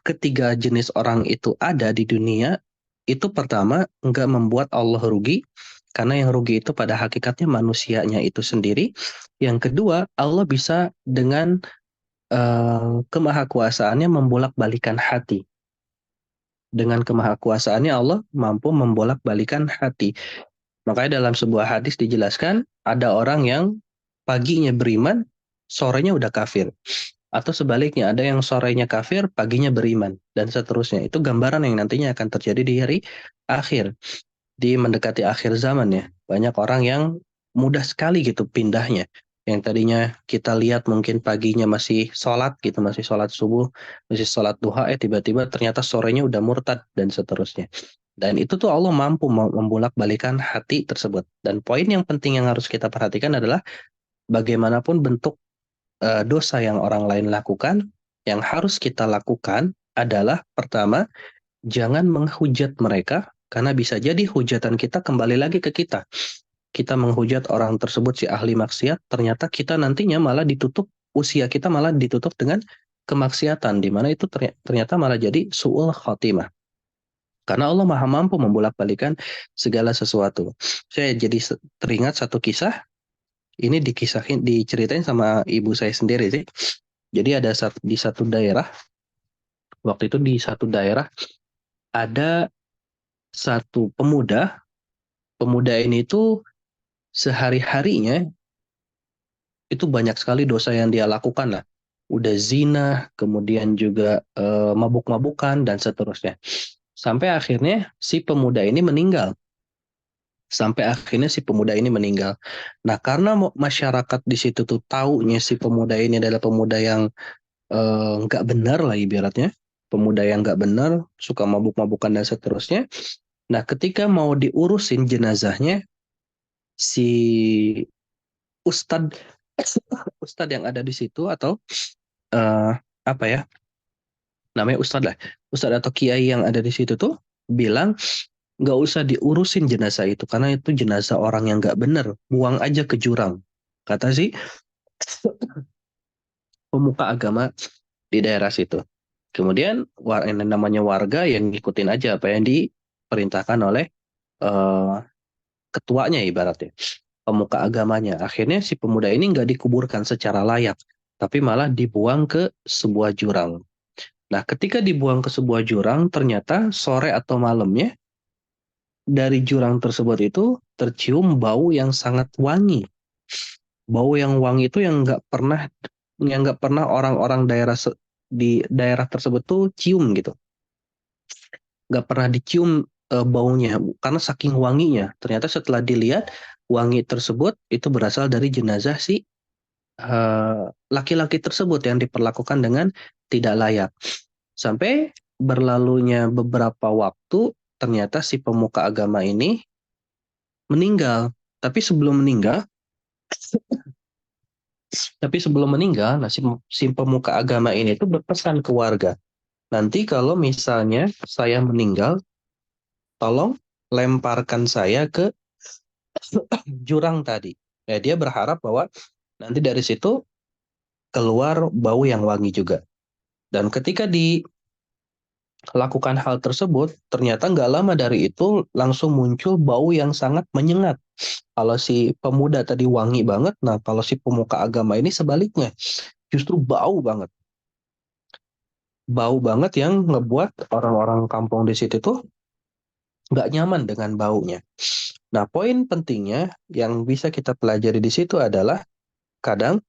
ketiga jenis orang itu ada di dunia, itu pertama enggak membuat Allah rugi, karena yang rugi itu pada hakikatnya manusianya itu sendiri. Yang kedua, Allah bisa dengan kemahakuasaannya membolak-balikan hati. Dengan kemahakuasaannya Allah mampu membolak-balikan hati. Makanya dalam sebuah hadis dijelaskan, ada orang yang paginya beriman, sorenya udah kafir. Atau sebaliknya, ada yang sorenya kafir, paginya beriman. Dan seterusnya. Itu gambaran yang nantinya akan terjadi di hari akhir. Di mendekati akhir zaman ya. Banyak orang yang mudah sekali gitu pindahnya. Yang tadinya kita lihat mungkin paginya masih sholat gitu, masih sholat subuh, masih sholat duha, tiba-tiba ternyata sorenya udah murtad dan seterusnya. Dan itu tuh Allah mampu membolak-balikan hati tersebut. Dan poin yang penting yang harus kita perhatikan adalah bagaimanapun bentuk dosa yang orang lain lakukan, yang harus kita lakukan adalah pertama, jangan menghujat mereka, karena bisa jadi hujatan kita kembali lagi ke kita. Kita menghujat orang tersebut si ahli maksiat, ternyata kita nantinya malah ditutup, usia kita malah ditutup dengan kemaksiatan, di mana itu ternyata malah jadi su'ul khotimah. Karena Allah maha mampu membolak-balikan segala sesuatu. Saya jadi teringat satu kisah, ini diceritain sama ibu saya sendiri sih. Jadi ada di satu daerah, waktu itu di satu daerah ada satu pemuda ini itu sehari-harinya itu banyak sekali dosa yang dia lakukan lah. Udah zina, kemudian juga mabuk-mabukan dan seterusnya. Sampai akhirnya si pemuda ini meninggal. Nah, karena masyarakat di situ tuh taunya si pemuda ini adalah pemuda yang nggak benar lah ibaratnya, pemuda yang nggak benar, suka mabuk-mabukan dan seterusnya. Nah, ketika mau diurusin jenazahnya, si ustadz yang ada di situ atau apa ya namanya, ustadz atau kiai yang ada di situ tuh bilang nggak usah diurusin jenazah itu karena itu jenazah orang yang nggak benar, buang aja ke jurang, kata si pemuka agama di daerah situ. Kemudian yang namanya warga yang ngikutin aja apa yang diperintahkan oleh ketuanya ibaratnya, pemuka agamanya. Akhirnya si pemuda ini nggak dikuburkan secara layak, tapi malah dibuang ke sebuah jurang. Nah, ketika dibuang ke sebuah jurang, ternyata sore atau malamnya dari jurang tersebut itu tercium bau yang sangat wangi. Bau yang wangi itu yang nggak pernah orang-orang di daerah tersebut tuh cium gitu. Nggak pernah dicium baunya karena saking wanginya. Ternyata setelah dilihat wangi tersebut itu berasal dari jenazah si laki-laki tersebut yang diperlakukan dengan tidak layak. Sampai berlalunya beberapa waktu, ternyata si pemuka agama ini meninggal. Tapi sebelum meninggal, nah si pemuka agama ini tuh berpesan ke warga, nanti kalau misalnya saya meninggal, tolong lemparkan saya ke jurang tadi. Ya, dia berharap bahwa Nanti dari situ keluar bau yang wangi juga. Dan ketika dilakukan hal tersebut, ternyata nggak lama dari itu langsung muncul bau yang sangat menyengat. Kalau si pemuda tadi wangi banget, nah kalau si pemuka agama ini sebaliknya, justru bau banget. Bau banget yang ngebuat orang-orang kampung di situ tuh nggak nyaman dengan baunya. Nah, poin pentingnya yang bisa kita pelajari di situ adalah kadang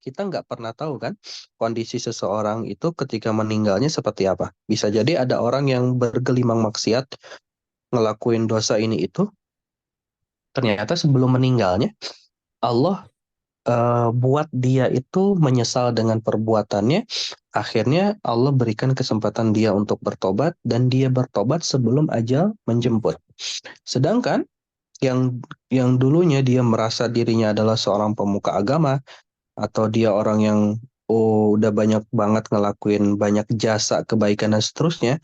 kita nggak pernah tahu kan kondisi seseorang itu ketika meninggalnya seperti apa. Bisa jadi ada orang yang bergelimang maksiat, ngelakuin dosa ini itu, ternyata sebelum meninggalnya Allah buat dia itu menyesal dengan perbuatannya. Akhirnya Allah berikan kesempatan dia untuk bertobat dan dia bertobat sebelum ajal menjemput. Sedangkan yang dulunya dia merasa dirinya adalah seorang pemuka agama atau dia orang yang udah banyak banget ngelakuin banyak jasa kebaikan dan seterusnya,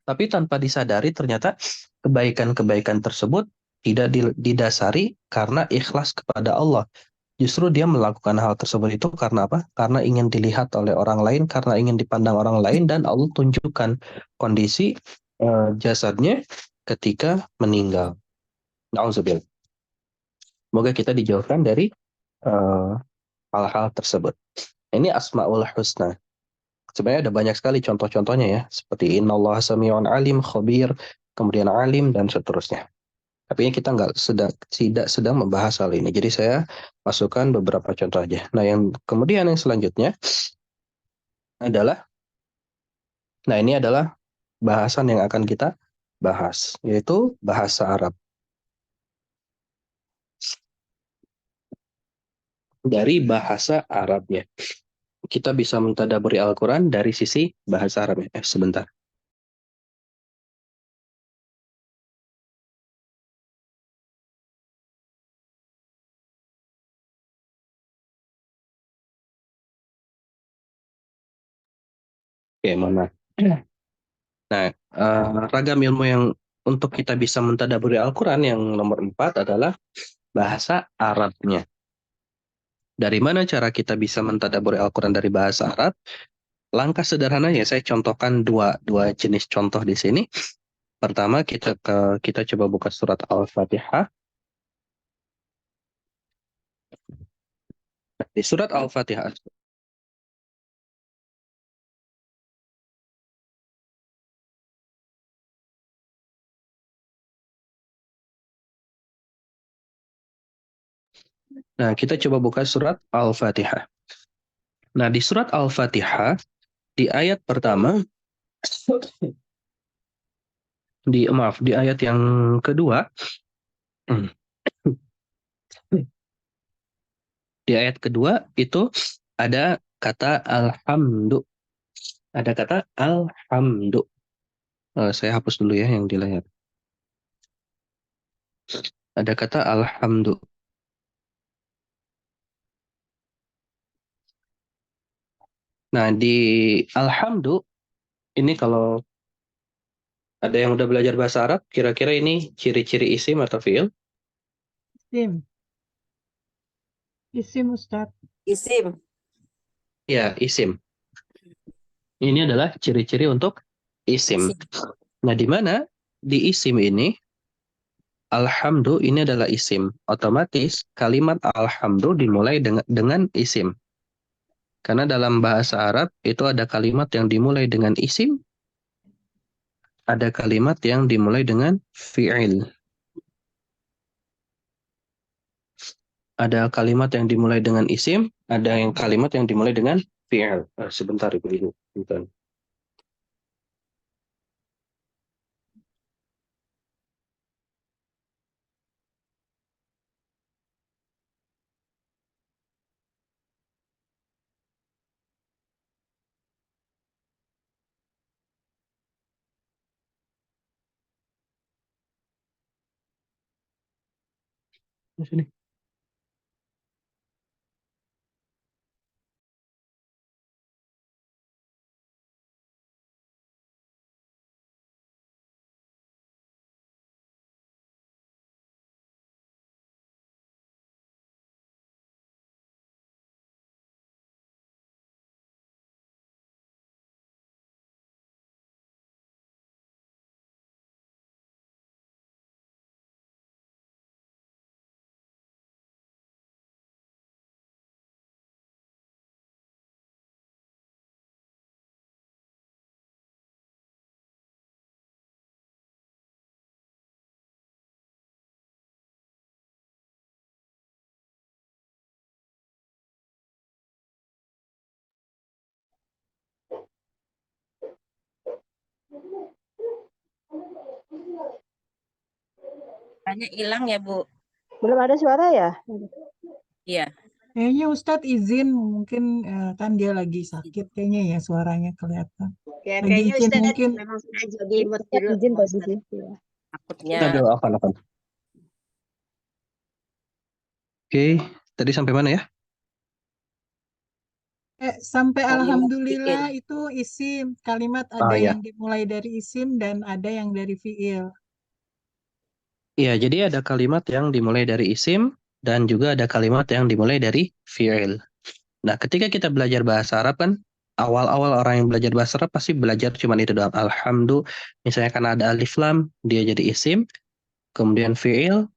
tapi tanpa disadari ternyata kebaikan-kebaikan tersebut tidak didasari karena ikhlas kepada Allah. Justru dia melakukan hal tersebut itu karena apa? Karena ingin dilihat oleh orang lain, karena ingin dipandang orang lain, dan Allah tunjukkan kondisi jasadnya ketika meninggal. Nauzubillah. Semoga kita dijauhkan dari eh, hal-hal tersebut. Ini Asmaul Husna. Sebenarnya ada banyak sekali contoh-contohnya ya, seperti Innallaha Sami'un Alim, Khabir, kemudian Alim, dan seterusnya. Tapi kita tidak sedang membahas hal ini. Jadi saya masukkan beberapa contoh aja. Nah, yang selanjutnya adalah, nah ini adalah bahasan yang akan kita bahas, yaitu bahasa Arab. Dari bahasa Arabnya. Kita bisa mentadaburi Al-Quran dari sisi bahasa Arabnya. Sebentar. Oke, mana? Nah, ragam ilmu yang untuk kita bisa mentadaburi Al-Quran yang nomor 4 adalah bahasa Arabnya. Dari mana cara kita bisa mentadaburi Al-Quran dari bahasa Arab? Langkah sederhananya saya contohkan dua jenis contoh di sini. Pertama kita coba buka surat Al-Fatihah. Di surat Al-Fatihah, nah kita coba buka surat Al-Fatihah. Nah, di surat Al-Fatihah di ayat pertama, di ayat yang kedua, di ayat kedua itu ada kata alhamdu. Ada kata alhamdu. Saya hapus dulu ya yang di layar. Ada kata alhamdu. Nah, di alhamdu ini kalau ada yang udah belajar bahasa Arab, kira-kira ini ciri-ciri isim atau fiil? Isim. Isim Ustaz. Isim. Ya, isim. Ini adalah ciri-ciri untuk isim. Isim. Nah, di mana di isim ini alhamdu ini adalah isim. Otomatis kalimat alhamdu dimulai dengan isim. Karena dalam bahasa Arab itu ada kalimat yang dimulai dengan isim, ada kalimat yang dimulai dengan fi'il. Ada kalimat yang dimulai dengan isim, ada yang kalimat yang dimulai dengan fi'il. Sebentar Ibu. Sebentar. Di sini. Suaranya hilang ya, Bu? Belum ada suara ya? Iya. Kayaknya Ustadz izin, mungkin kan dia lagi sakit kayaknya ya suaranya kelihatan. Ya, Lagi kayaknya izin Ustadz mungkin. memang sengaja di mute Ustadz dulu izin sama tadi Ustadz. sih. Ya. Takutnya Aduh, apa? Oke, tadi sampai mana ya? Sampai kalimat alhamdulillah fi'il. itu isim. Kalimat ada Ya. yang dimulai dari isim dan ada yang dari fi'il. Iya, jadi ada kalimat yang dimulai dari isim dan juga ada kalimat yang dimulai dari fi'il. Nah, ketika kita belajar bahasa Arab kan, awal-awal orang yang belajar bahasa Arab pasti belajar cuma itu doang. Alhamdulillah, misalnya karena ada alif lam, dia jadi isim, kemudian fi'il,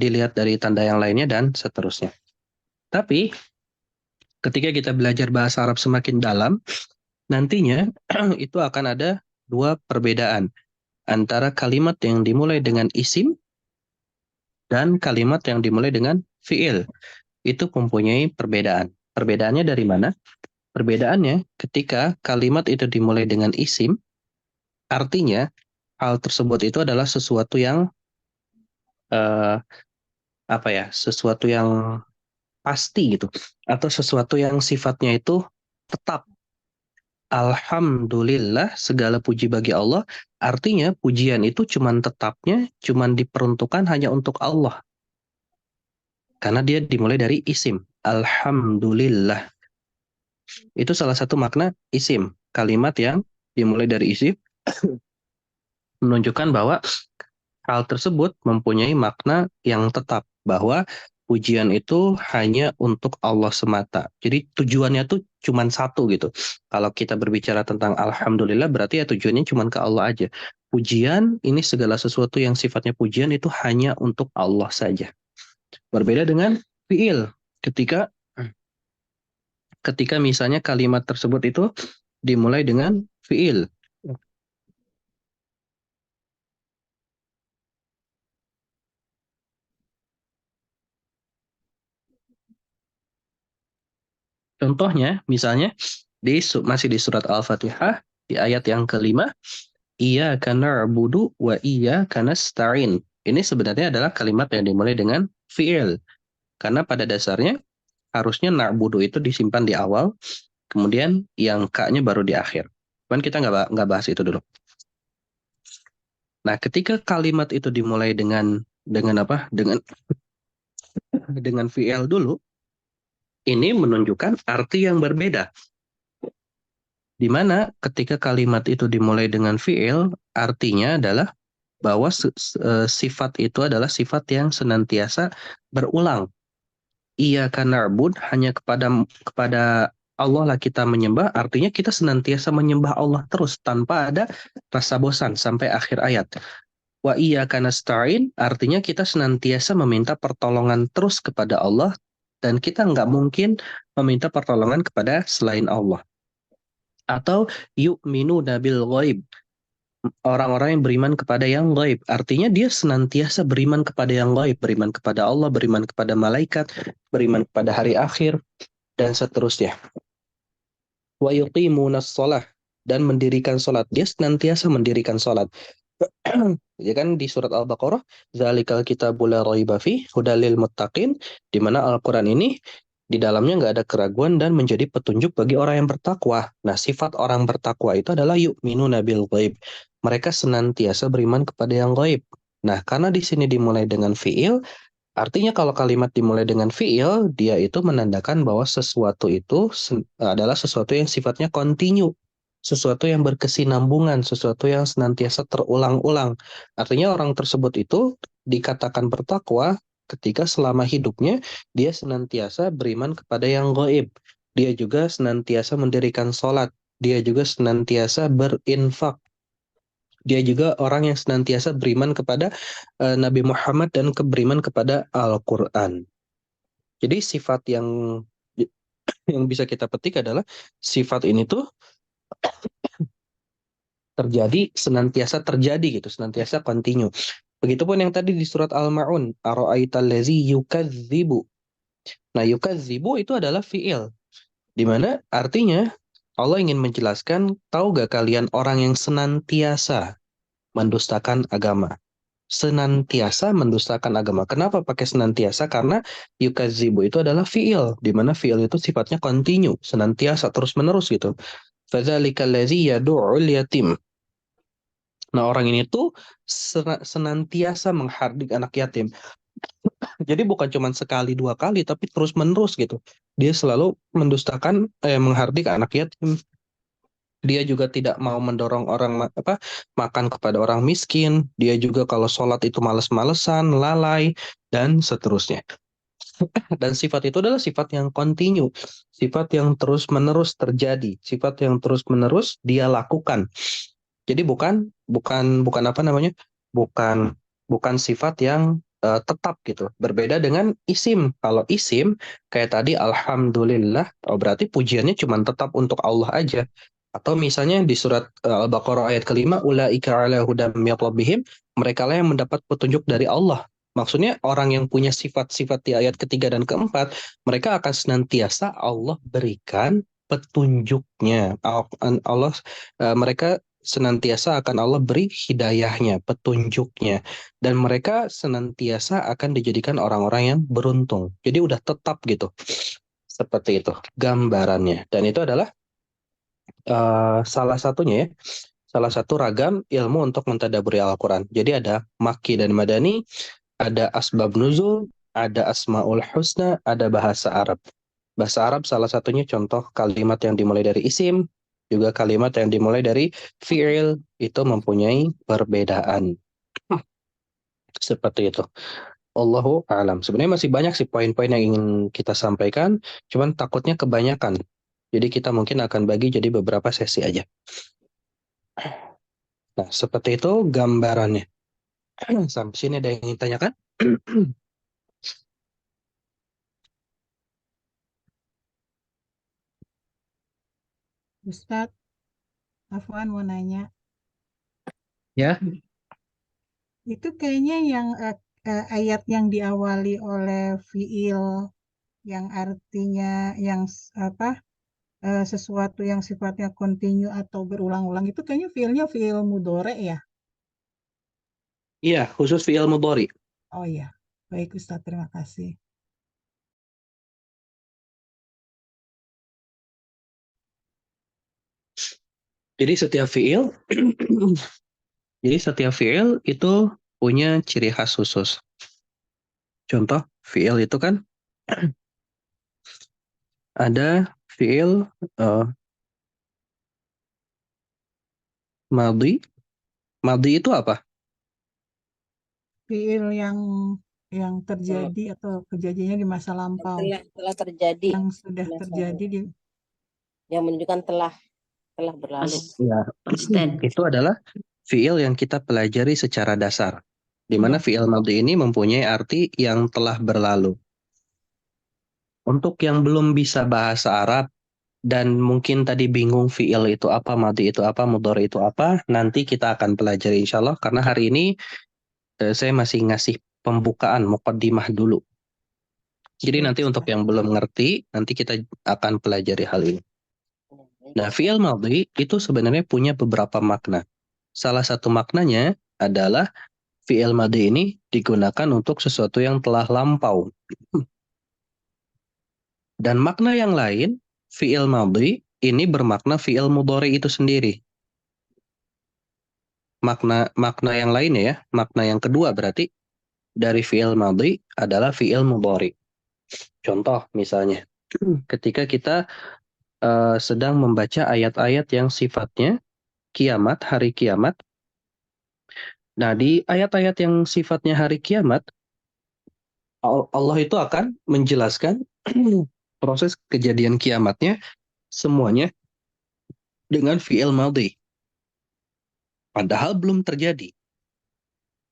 dilihat dari tanda yang lainnya dan seterusnya. Tapi, ketika kita belajar bahasa Arab semakin dalam, nantinya itu akan ada dua perbedaan antara kalimat yang dimulai dengan isim dan kalimat yang dimulai dengan fi'il. Itu mempunyai perbedaan. Perbedaannya dari mana? Perbedaannya ketika kalimat itu dimulai dengan isim, artinya hal tersebut itu adalah sesuatu yang sesuatu yang pasti gitu, atau sesuatu yang sifatnya itu tetap. Alhamdulillah, segala puji bagi Allah. Artinya pujian itu cuman diperuntukkan hanya untuk Allah. Karena dia dimulai dari isim. Alhamdulillah. Itu salah satu makna isim. Kalimat yang dimulai dari isim menunjukkan bahwa hal tersebut mempunyai makna yang tetap. Bahwa pujian itu hanya untuk Allah semata. Jadi tujuannya tuh cuma satu gitu. Kalau kita berbicara tentang Alhamdulillah berarti ya tujuannya cuma ke Allah aja. Pujian ini segala sesuatu yang sifatnya pujian itu hanya untuk Allah saja. Berbeda dengan fi'il. Ketika misalnya kalimat tersebut itu dimulai dengan fi'il. Contohnya, misalnya masih di surat Al-Fatihah di ayat yang kelima, Iyyaka na'budu wa iyyaka nasta'in. Ini sebenarnya adalah kalimat yang dimulai dengan fi'il. Karena pada dasarnya harusnya na'budu itu disimpan di awal, kemudian yang ka-nya baru di akhir. Cuman kita nggak bahas itu dulu. Nah, ketika kalimat itu dimulai dengan apa? Dengan fi'il dulu, ini menunjukkan arti yang berbeda. Di mana ketika kalimat itu dimulai dengan fi'il, artinya adalah bahwa sifat itu adalah sifat yang senantiasa berulang. Iyyaka na'bud, hanya kepada Allah lah kita menyembah, artinya kita senantiasa menyembah Allah terus tanpa ada rasa bosan sampai akhir ayat. Wa iyyaka nasta'in, artinya kita senantiasa meminta pertolongan terus kepada Allah dan kita nggak mungkin meminta pertolongan kepada selain Allah. Atau yu'minuna bil ghaib, orang-orang yang beriman kepada yang gaib. Artinya dia senantiasa beriman kepada yang gaib, beriman kepada Allah, beriman kepada malaikat, beriman kepada hari akhir, dan seterusnya. Wa yuqimunas shalah, dan mendirikan salat. Dia senantiasa mendirikan salat. Ya kan di surat Al-Baqarah, Zalikal kitabul la raiba fi hudal lil muttaqin, di mana Al-Qur'an ini di dalamnya nggak ada keraguan dan menjadi petunjuk bagi orang yang bertakwa. Nah, sifat orang bertakwa itu adalah yu'minuna bil ghaib. Mereka senantiasa beriman kepada yang gaib. Nah, karena di sini dimulai dengan fi'il, artinya kalau kalimat dimulai dengan fi'il, dia itu menandakan bahwa sesuatu itu adalah sesuatu yang sifatnya kontinu. Sesuatu yang berkesinambungan, sesuatu yang senantiasa terulang-ulang. Artinya orang tersebut itu dikatakan bertakwa ketika selama hidupnya dia senantiasa beriman kepada yang gaib. Dia juga senantiasa mendirikan sholat. Dia juga senantiasa berinfak. Dia juga orang yang senantiasa beriman kepada Nabi Muhammad dan beriman kepada Al-Quran. Jadi sifat yang bisa kita petik adalah sifat ini tuh senantiasa terjadi gitu, senantiasa continue. Begitupun yang tadi di surat Al-Ma'un, ara'aital ladzi yukadzibu. Nah, yukadzibu itu adalah fi'il, di mana artinya Allah ingin menjelaskan, tahu gak kalian orang yang senantiasa mendustakan agama, senantiasa mendustakan agama. Kenapa pakai senantiasa? Karena yukadzibu itu adalah fiil, di mana fiil itu sifatnya continue, senantiasa, terus-menerus gitu. Fadzalikal ladzi yad'ul yatim. Nah, orang ini tuh senantiasa menghardik anak yatim. Jadi bukan cuma sekali dua kali, tapi terus-menerus gitu. Dia selalu menghardik anak yatim. Dia juga tidak mau mendorong orang makan kepada orang miskin. Dia juga kalau sholat itu males-malesan, lalai, dan seterusnya. Dan sifat itu adalah sifat yang continue, sifat yang terus-menerus terjadi, sifat yang terus-menerus dia lakukan. Jadi bukan apa namanya? Bukan bukan sifat yang tetap gitu. Berbeda dengan isim. Kalau isim kayak tadi alhamdulillah, oh berarti pujiannya cuma tetap untuk Allah aja. Atau misalnya di surat Al-Baqarah ayat kelima, ulaika ala hudam min rabbihim, mereka lah yang mendapat petunjuk dari Allah. Maksudnya orang yang punya sifat-sifat di ayat ketiga dan keempat, mereka akan senantiasa Allah berikan petunjuknya. Mereka senantiasa akan Allah beri hidayahnya, petunjuknya. Dan mereka senantiasa akan dijadikan orang-orang yang beruntung. Jadi udah tetap gitu. Seperti itu gambarannya. Dan itu adalah salah satunya ya, salah satu ragam ilmu untuk mentadaburi Al-Quran. Jadi ada Makki dan Madani, ada asbab nuzul, ada asmaul husna, ada bahasa Arab. Bahasa Arab salah satunya contoh kalimat yang dimulai dari isim, juga kalimat yang dimulai dari fi'il, itu mempunyai perbedaan. Seperti itu. Allahu a'lam. Sebenarnya masih banyak sih poin-poin yang ingin kita sampaikan, cuman takutnya kebanyakan. Jadi kita mungkin akan bagi jadi beberapa sesi aja. Nah, seperti itu gambarannya. Sampai sini ada yang ingin tanyakan? Ustadz, Afwan mau nanya. Ya. Itu kayaknya yang ayat yang diawali oleh fiil yang artinya sesuatu yang sifatnya continue atau berulang-ulang itu kayaknya fiilnya fiil mudhore ya. Iya, khusus fi'il mudhari. Oh iya, baik Ustadz, terima kasih. Jadi setiap fi'il itu punya ciri khas khusus. Contoh fi'il itu kan ada fi'il madhi. Madhi itu apa? Fiil yang terjadi atau kejadiannya di masa lampau, telah terjadi, yang sudah terjadi di yang menunjukkan telah berlalu. Ya, itu adalah fi'il yang kita pelajari secara dasar. Di mana fi'il madhi ini mempunyai arti yang telah berlalu. Untuk yang belum bisa bahasa Arab dan mungkin tadi bingung fi'il itu apa, madhi itu apa, mudhari itu apa, nanti kita akan pelajari insya Allah. Karena hari ini saya masih ngasih pembukaan, muqaddimah dulu. Jadi nanti untuk yang belum ngerti, nanti kita akan pelajari hal ini. Nah, fi'il madhi itu sebenarnya punya beberapa makna. Salah satu maknanya adalah fi'il madhi ini digunakan untuk sesuatu yang telah lampau. Dan makna yang lain, fi'il madhi ini bermakna fi'il mudhari itu sendiri. Makna yang lainnya ya, makna yang kedua berarti dari fi'il madhi adalah fi'il mudhari. Contoh misalnya, ketika kita sedang membaca ayat-ayat yang sifatnya kiamat, hari kiamat. Nah, di ayat-ayat yang sifatnya hari kiamat, Allah itu akan menjelaskan proses kejadian kiamatnya semuanya dengan fi'il madhi. Padahal belum terjadi.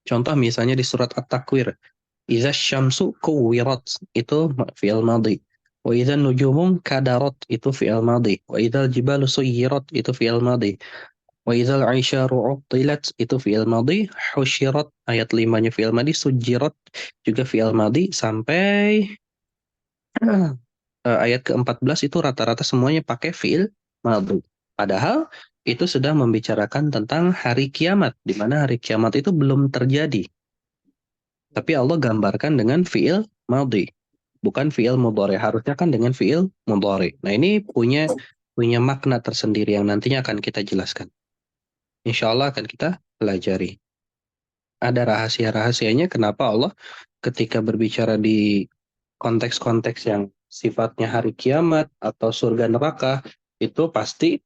Contoh misalnya di surat At-Takwir, Iza syamsu kuwirat, itu fi'il madhi. Wa idza nujumun kadarat, itu fi'il madhi. Wa idzal jibalu suyirat, itu fi'il madhi. Wa idzal 'isyaru 'uttilat, itu fi'il madhi. Husyirat, ayat 5-nya fi'il madhi. Sujirat juga fi'il madhi, sampai ayat ke-14 itu rata-rata semuanya pakai fi'il madhi. Padahal itu sedang membicarakan tentang hari kiamat, di mana hari kiamat itu belum terjadi. Tapi Allah gambarkan dengan fiil madhi, bukan fiil mudhari. Harusnya kan dengan fiil mudhari. Nah, ini punya makna tersendiri yang nantinya akan kita jelaskan. Insya Allah akan kita pelajari. Ada rahasia-rahasianya kenapa Allah ketika berbicara di konteks-konteks yang sifatnya hari kiamat atau surga neraka, itu pasti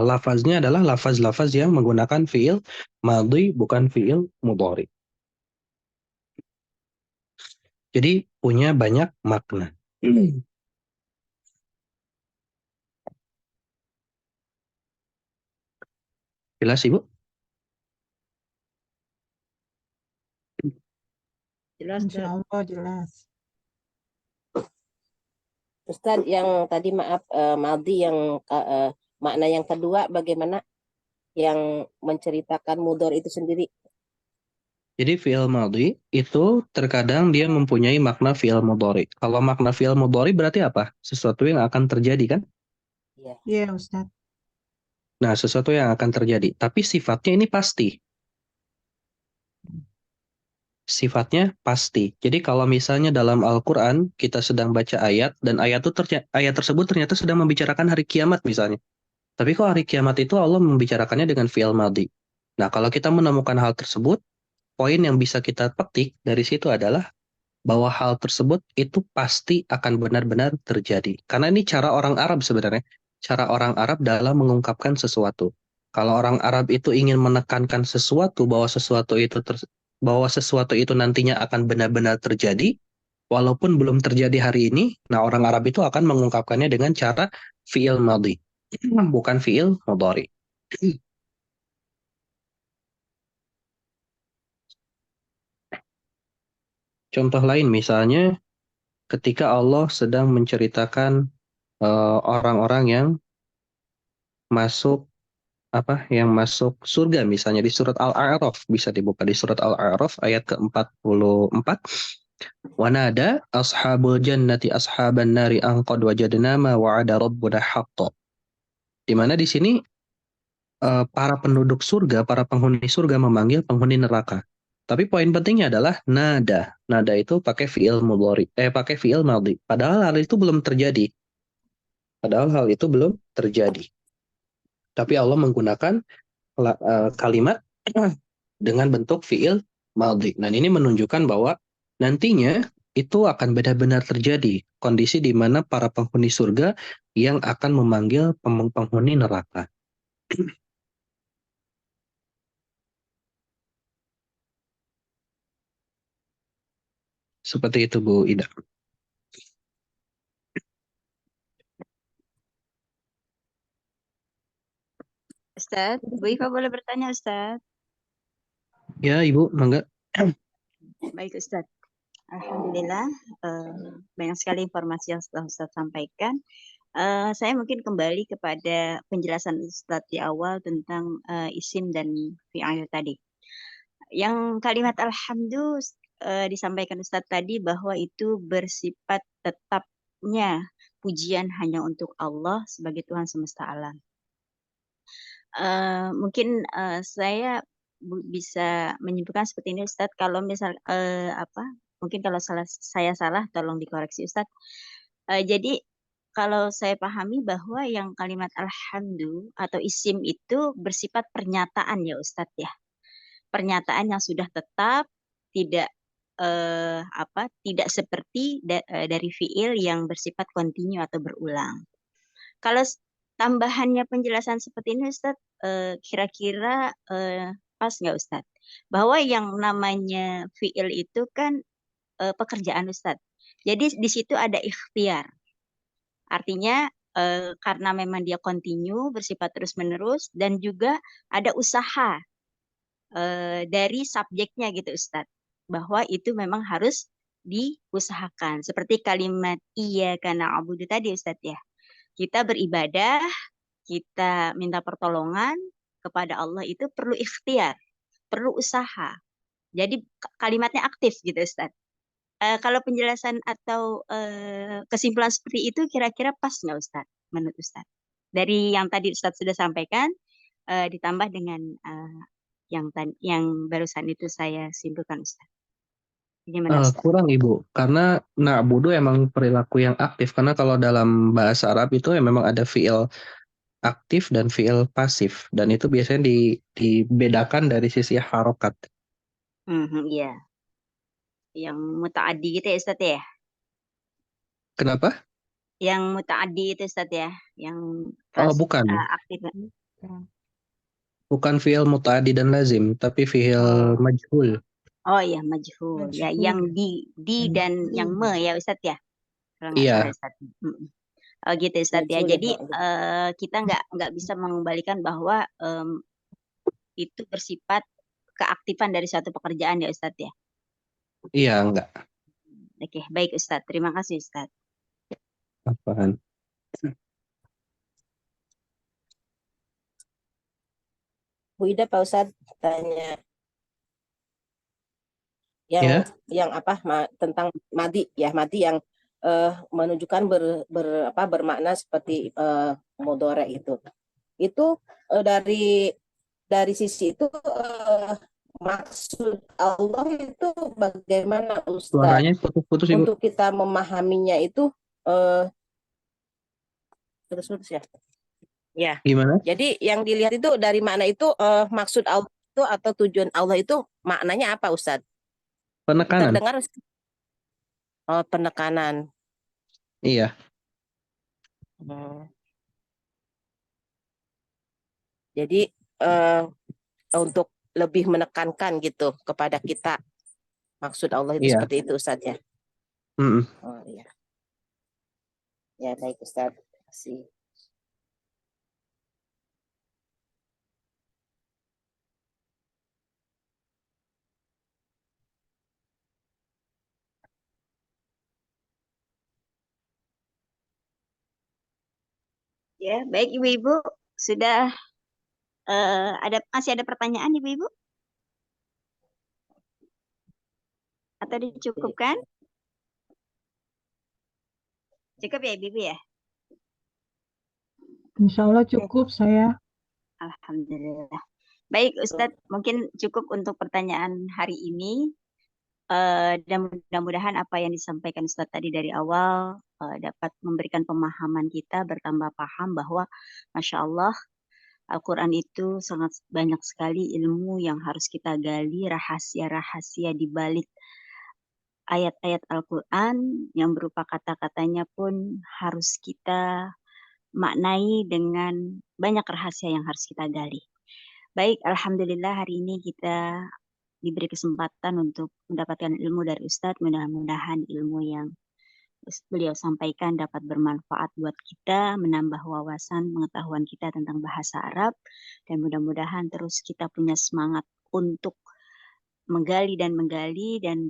lafaznya adalah lafaz-lafaz yang menggunakan fiil madhi bukan fiil mudhari. Jadi punya banyak makna. Jelas, Ibu? Jelas, Insya Ustaz. Allah jelas. Ustadz, yang tadi madhi yang makna yang kedua bagaimana? Yang menceritakan mudhor itu sendiri. Jadi fi'il madhi itu terkadang dia mempunyai makna fi'il mudhari. Kalau makna fi'il mudhari berarti apa? Sesuatu yang akan terjadi kan? Iya. Iya, Ustaz. Nah, sesuatu yang akan terjadi. Tapi sifatnya ini pasti. Sifatnya pasti. Jadi kalau misalnya dalam Al-Quran kita sedang baca ayat dan ayat tersebut ternyata sedang membicarakan hari kiamat misalnya. Tapi kok hari kiamat itu Allah membicarakannya dengan fi'il madhi. Nah, kalau kita menemukan hal tersebut, poin yang bisa kita petik dari situ adalah bahwa hal tersebut itu pasti akan benar-benar terjadi. Karena ini cara orang Arab sebenarnya. Cara orang Arab dalam mengungkapkan sesuatu. Kalau orang Arab itu ingin menekankan sesuatu bahwa sesuatu itu nantinya akan benar-benar terjadi, walaupun belum terjadi hari ini, nah orang Arab itu akan mengungkapkannya dengan cara fi'il madhi, bukan fi'il mudhari. Contoh lain misalnya ketika Allah sedang menceritakan orang-orang yang masuk surga misalnya di surat Al-A'raf, bisa dibuka di surat Al-A'raf ayat ke-44. Wa nada ashabul jannati ashaban nari an qad wajadna ma wa'ada rabbuna haqqan. Di mana di sini para penduduk surga, para penghuni surga memanggil penghuni neraka. Tapi poin pentingnya adalah nada. Nada itu pakai fi'il mudhari, pakai fi'il madhi. Padahal hal itu belum terjadi. Tapi Allah menggunakan kalimat dengan bentuk fi'il madhi. Dan ini menunjukkan bahwa nantinya itu akan benar-benar terjadi kondisi di mana para penghuni surga yang akan memanggil penghuni neraka. Seperti itu, Bu Ida. Ustaz, Bu Iva boleh bertanya, Ustaz? Ya, Ibu, mangga. Baik, Ustaz. Alhamdulillah, banyak sekali informasi yang setelah Ustaz sampaikan. Saya mungkin kembali kepada penjelasan Ustaz di awal tentang isim dan fi'il tadi. Yang kalimat alhamdu disampaikan Ustaz tadi bahwa itu bersifat tetapnya pujian hanya untuk Allah sebagai Tuhan semesta alam. Mungkin saya bisa menyimpulkan seperti ini Ustaz, kalau misal mungkin kalau saya salah tolong dikoreksi Ustaz. Jadi kalau saya pahami bahwa yang kalimat alhamdu atau isim itu bersifat pernyataan ya Ustaz ya. Pernyataan yang sudah tetap, tidak tidak seperti dari fiil yang bersifat kontinu atau berulang. Kalau tambahannya penjelasan seperti ini Ustaz, kira-kira pas nggak Ustaz? Bahwa yang namanya fiil itu kan pekerjaan Ustaz. Jadi di situ ada ikhtiar. Artinya karena memang dia kontinu, bersifat terus-menerus, dan juga ada usaha dari subjeknya gitu Ustaz. Bahwa itu memang harus diusahakan. Seperti kalimat iya karena abudu tadi Ustaz ya. Kita beribadah, kita minta pertolongan kepada Allah itu perlu ikhtiar, perlu usaha. Jadi kalimatnya aktif gitu Ustaz. Kalau penjelasan atau kesimpulan seperti itu kira-kira pas nggak Ustaz menurut Ustaz? Dari yang tadi Ustaz sudah sampaikan, ditambah dengan yang barusan itu saya simpulkan Ustaz. Gimana Ustaz? Kurang Ibu, karena na'budu emang perilaku yang aktif, karena kalau dalam bahasa Arab itu ya memang ada fiil aktif dan fiil pasif, dan itu biasanya dibedakan dari sisi harokat. Iya. Yang muta'addi gitu ya Ustaz ya? Kenapa? Yang muta'addi itu Ustaz ya? Yang Bukan. aktif. Bukan fiil muta'addi dan lazim, tapi fiil majhul. Oh iya, majhul. Ya, yang di dan yang ya Ustaz ya? Kalau nggak Iya. salah Ustaz. Oh gitu Ustaz ya. Majhul, Jadi ya. kita nggak bisa mengembalikan bahwa itu bersifat keaktifan dari suatu pekerjaan ya Ustaz ya. Iya, enggak. Oke, baik Ustaz. Terima kasih Ustaz. Apaan? Bu Ida, Pak Ustadz tanya yang apa tentang madi ya, madi yang menunjukkan bermakna seperti mudhari itu dari sisi itu maksud Allah itu bagaimana Ustadz? Suaranya putus-putus Ibu. Untuk kita memahaminya itu terus ya. Ya. Gimana? Jadi yang dilihat itu dari makna itu maksud Allah itu atau tujuan Allah itu maknanya apa Ustadz? Penekanan. Terdengar penekanan. Iya. Jadi untuk lebih menekankan gitu kepada kita maksud Allah itu seperti itu Ustadz ya. Oh iya. Ya baik Ustadz. Terima kasih. Ya, baik Ibu-ibu, sudah masih ada pertanyaan Ibu-ibu? Atau dicukupkan? Cukup ya Ibu ya? Insya Allah cukup saya. Alhamdulillah. Baik Ustadz, mungkin cukup untuk pertanyaan hari ini. Dan mudah-mudahan apa yang disampaikan Ustadz tadi dari awal dapat memberikan pemahaman kita, bertambah paham bahwa Masya Allah Al-Quran itu sangat banyak sekali ilmu yang harus kita gali, rahasia-rahasia di balik ayat-ayat Al-Quran yang berupa kata-katanya pun harus kita maknai dengan banyak rahasia yang harus kita gali. Baik, Alhamdulillah hari ini kita diberi kesempatan untuk mendapatkan ilmu dari Ustadz. Mudah-mudahan ilmu yang beliau sampaikan dapat bermanfaat buat kita, menambah wawasan pengetahuan kita tentang bahasa Arab, dan mudah-mudahan terus kita punya semangat untuk menggali dan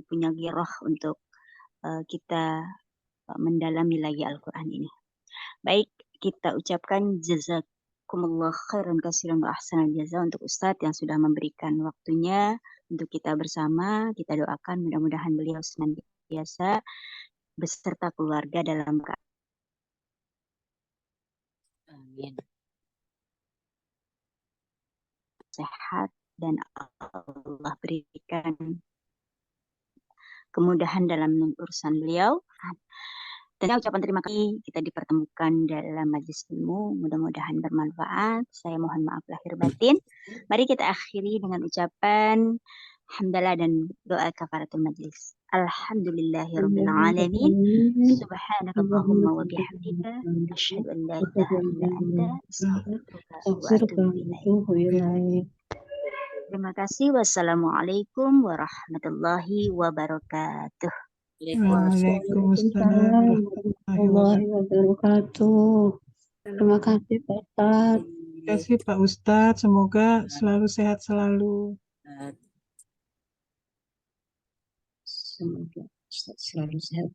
punya giroh untuk kita mendalami lagi Al-Quran ini. Baik, kita ucapkan jazakumullah khairan kasiran wa ahsanal jaza untuk Ustadz yang sudah memberikan waktunya untuk kita bersama. Kita doakan mudah-mudahan beliau senantiasa beserta keluarga dalam sehat dan Allah berikan kemudahan dalam urusan beliau. Dan ucapan terima kasih kita dipertemukan dalam majelis ilmu. Mudah-mudahan bermanfaat. Saya mohon maaf lahir batin. Mari kita akhiri dengan ucapan hamdalah dan doa kafaratul majlis. Alhamdulillahirabbil alamin. Subhanakallahumma wa bihamdika asyhadu an la ilaha illa anta astaghfiruka wa atubu ilaik. Terima kasih. Wassalamualaikum warahmatullahi wabarakatuh. Waalaikumsalam warahmatullahi wabarakatuh. Terima kasih Pak Ustadz. Terima kasih Pak Ustadz. Semoga selalu sehat selalu. Semoga Ustadz selalu sehat.